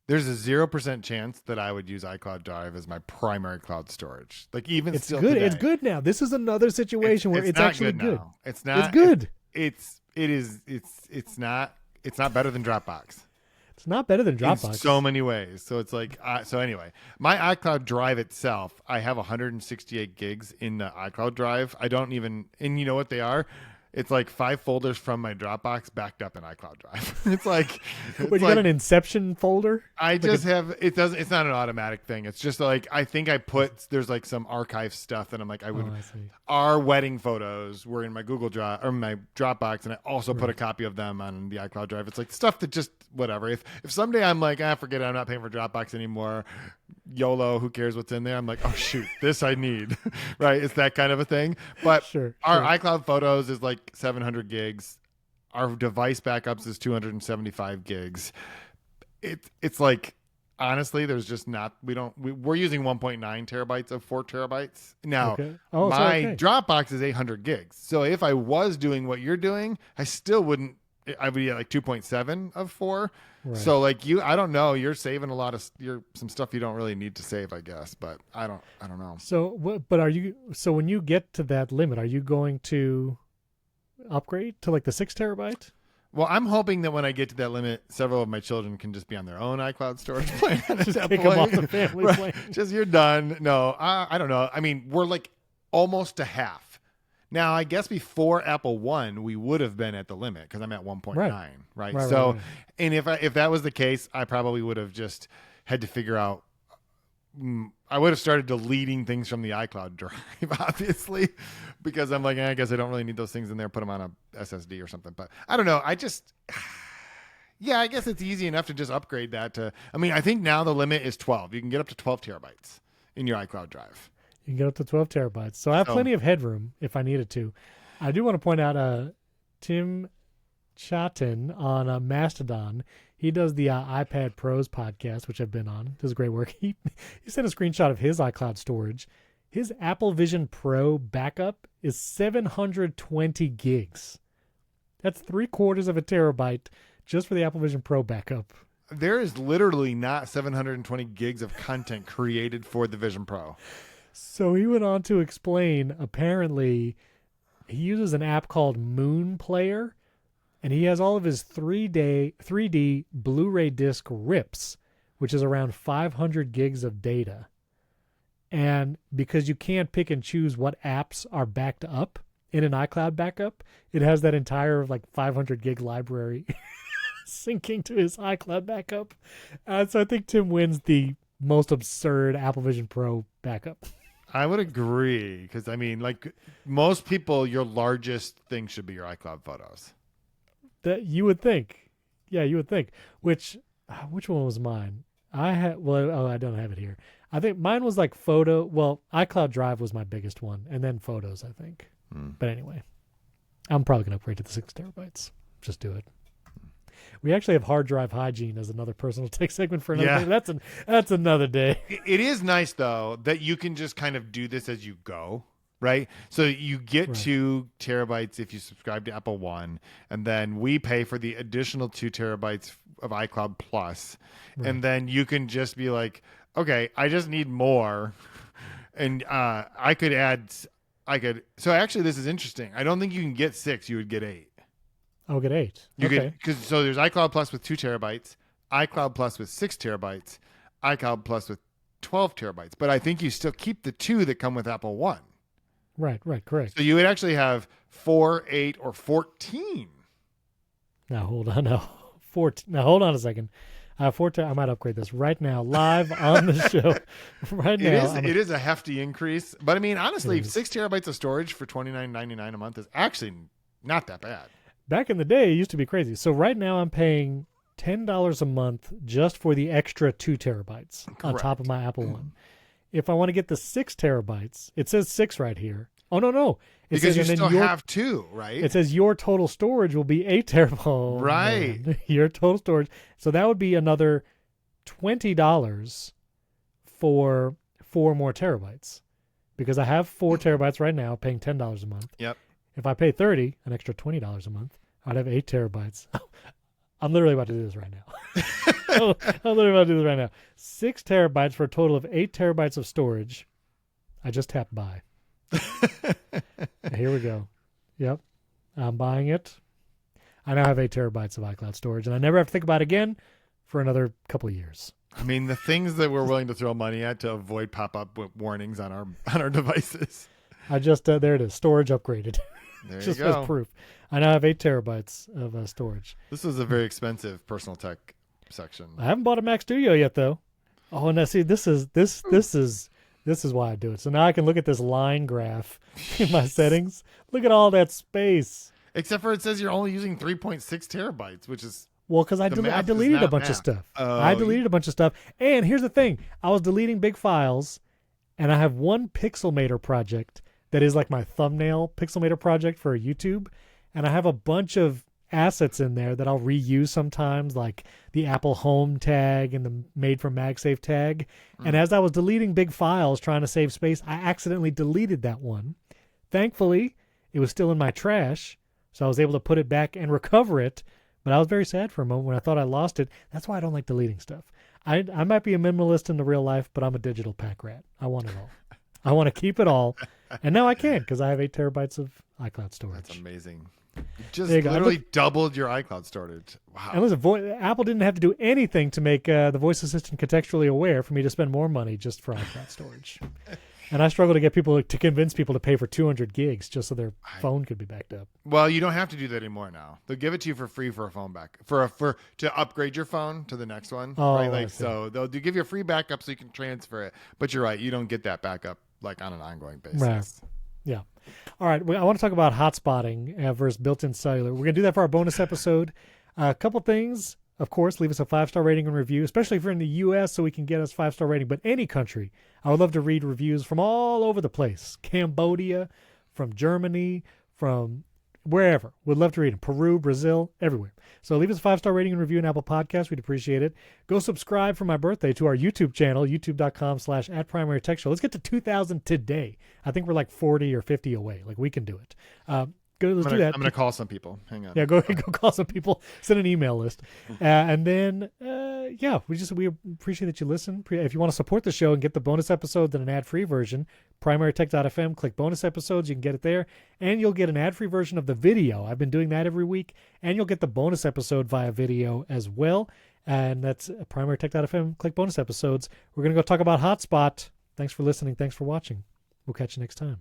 there's a 0% chance that I would use iCloud Drive as my primary cloud storage. Like even it's still good. today. It's good now. This is another situation where it's actually good. Now. It's not. It's good. It's not better than Dropbox. It's not better than Dropbox. In so many ways. So it's like, so anyway, my iCloud Drive itself, I have 168 gigs in the iCloud Drive. I don't even, and you know what they are? It's like 5 folders from my Dropbox backed up in iCloud Drive. It's like, you got an Inception folder? I just have, it's not an automatic thing. It's just like, I think there's like some archive stuff that I'm like, our wedding photos were in my Google Drive or my Dropbox. And I also put a copy of them on the iCloud Drive. It's like stuff that just whatever. If someday I'm like, forget it, I'm not paying for Dropbox anymore. YOLO, who cares what's in there? I'm like, oh shoot, this I need. Right? It's that kind of a thing. But our iCloud photos is like 700 gigs. Our device backups is 275 gigs. It's like, honestly, there's just not, we're using 1.9 terabytes of 4 terabytes. Now, my Dropbox is 800 gigs. So if I was doing what you're doing, I still wouldn't, I would be at like 2.7 of 4. Right. So like I don't know, you're saving a lot of some stuff you don't really need to save, I guess, but I don't know. So, so when you get to that limit, are you going to upgrade to like the 6 terabyte? Well, I'm hoping that when I get to that limit, several of my children can just be on their own iCloud storage plan. Just kick them off the family plan. Just you're done. No, I don't know. I mean, we're like almost to half. Now, I guess before Apple One, we would have been at the limit because I'm at 1.9, right? So, and if that was the case, I probably would have just had to figure out I would have started deleting things from the iCloud drive, obviously, because I'm like, I guess I don't really need those things in there. Put them on a SSD or something. But I don't know. I guess it's easy enough to just upgrade that to. I mean, I think now the limit is 12. You can get up to 12 terabytes in your iCloud drive. You can get up to 12 terabytes. So I have plenty of headroom if I needed to. I do want to point out Tim Chatton on Mastodon. He does the iPad Pros podcast, which I've been on. Does great work. He sent a screenshot of his iCloud storage. His Apple Vision Pro backup is 720 gigs. That's 3/4 of a terabyte just for the Apple Vision Pro backup. There is literally not 720 gigs of content created for the Vision Pro. So he went on to explain, apparently, he uses an app called Moon Player, and he has all of his 3D Blu-ray disc rips, which is around 500 gigs of data. And because you can't pick and choose what apps are backed up in an iCloud backup, it has that entire 500 gig library syncing to his iCloud backup. So I think Tim wins the most absurd Apple Vision Pro backup. I would agree, because I mean, most people, your largest thing should be your iCloud photos. That you would think. Yeah, you would think. Which one was mine? I don't have it here. I think mine was iCloud Drive was my biggest one, and then photos, I think. But anyway, I'm probably going to upgrade to the 6 terabytes. Just do it. We actually have hard drive hygiene as another personal tech segment for another day. That's another day. It is nice, though, that you can just kind of do this as you go, right? So you get 2 terabytes if you subscribe to Apple One, and then we pay for the additional 2 terabytes of iCloud Plus, and then you can just be like, okay, I just need more, and So actually, this is interesting. I don't think you can get 6. You would get 8. I'll get 8. So there's iCloud Plus with 2 terabytes, iCloud Plus with 6 terabytes, iCloud Plus with 12 terabytes. But I think you still keep the 2 that come with Apple One. Right, correct. So you would actually have 4, 8, or 14. Now hold on. Now hold on a second. I might upgrade this right now, live on the show. It is a hefty increase. But I mean, honestly, 6 terabytes of storage for $29.99 a month is actually not that bad. Back in the day, it used to be crazy. So right now I'm paying $10 a month just for the extra 2 terabytes on top of my Apple One. If I want to get the 6 terabytes, it says 6 right here. Oh, no. Because you still have 2, right? It says your total storage will be 8 terabytes. Right. Man. Your total storage. So that would be another $20 for 4 more terabytes. Because I have 4 terabytes right now, paying $10 a month. Yep. If I pay 30, an extra $20 a month, I'd have 8 terabytes. I'm literally about to do this right now. I'm literally about to do this right now. 6 terabytes for a total of 8 terabytes of storage. I just tapped buy. Here we go. Yep. I'm buying it. I now have 8 terabytes of iCloud storage, and I never have to think about it again for another couple of years. I mean, the things that we're willing to throw money at to avoid pop-up warnings on our devices. I just, there it is, storage upgraded. There just you go. as proof. I now have 8 terabytes of storage. This is a very expensive personal tech section. I haven't bought a Mac Studio yet, though. Oh, now see, this is why I do it. So now I can look at this line graph in my settings. Look at all that space. Except for it says you're only using 3.6 terabytes, which is because I deleted a bunch of stuff. I deleted a bunch of stuff. And here's the thing. I was deleting big files, and I have one Pixelmator project that is like my thumbnail Pixelmator project for YouTube. And I have a bunch of assets in there that I'll reuse sometimes, like the Apple Home tag and the Made from MagSafe tag. And as I was deleting big files trying to save space, I accidentally deleted that one. Thankfully, it was still in my trash, so I was able to put it back and recover it. But I was very sad for a moment when I thought I lost it. That's why I don't like deleting stuff. I might be a minimalist in the real life, but I'm a digital pack rat. I want it all. I want to keep it all. And now I can because I have 8 terabytes of iCloud storage. That's amazing. You just literally doubled your iCloud storage. Wow. And listen, Apple didn't have to do anything to make the voice assistant contextually aware for me to spend more money just for iCloud storage. And I struggle to get people to convince people to pay for 200 gigs just so their phone could be backed up. Well, you don't have to do that anymore now. They'll give it to you for free for a phone back for to upgrade your phone to the next one. Oh, right? I Like see. so they'll give you a free backup so you can transfer it. But you're right, you don't get that backup like on an ongoing basis. Right. Yeah. All right. I want to talk about hotspotting versus built-in cellular. We're going to do that for our bonus episode. A couple things. Of course, leave us a 5-star rating and review, especially if you're in the U.S. so we can get us 5-star rating. But any country, I would love to read reviews from all over the place. Cambodia, from Germany, from wherever. Would love to read them. Peru, Brazil, everywhere. So leave us a 5-star rating and review in Apple Podcasts. We'd appreciate it. Go subscribe for my birthday to our YouTube channel, youtube.com/@primarytechshow. Let's get to 2,000 today. I think we're like 40 or 50 away. Like we can do it. Let's do that. I'm gonna call some people. Hang on. Yeah, go call some people. Send an email list, and then we appreciate that you listen. If you want to support the show and get the bonus episodes and an ad-free version, primarytech.fm. Click bonus episodes. You can get it there, and you'll get an ad-free version of the video. I've been doing that every week, and you'll get the bonus episode via video as well. And that's primarytech.fm. Click bonus episodes. We're gonna go talk about Hotspot. Thanks for listening. Thanks for watching. We'll catch you next time.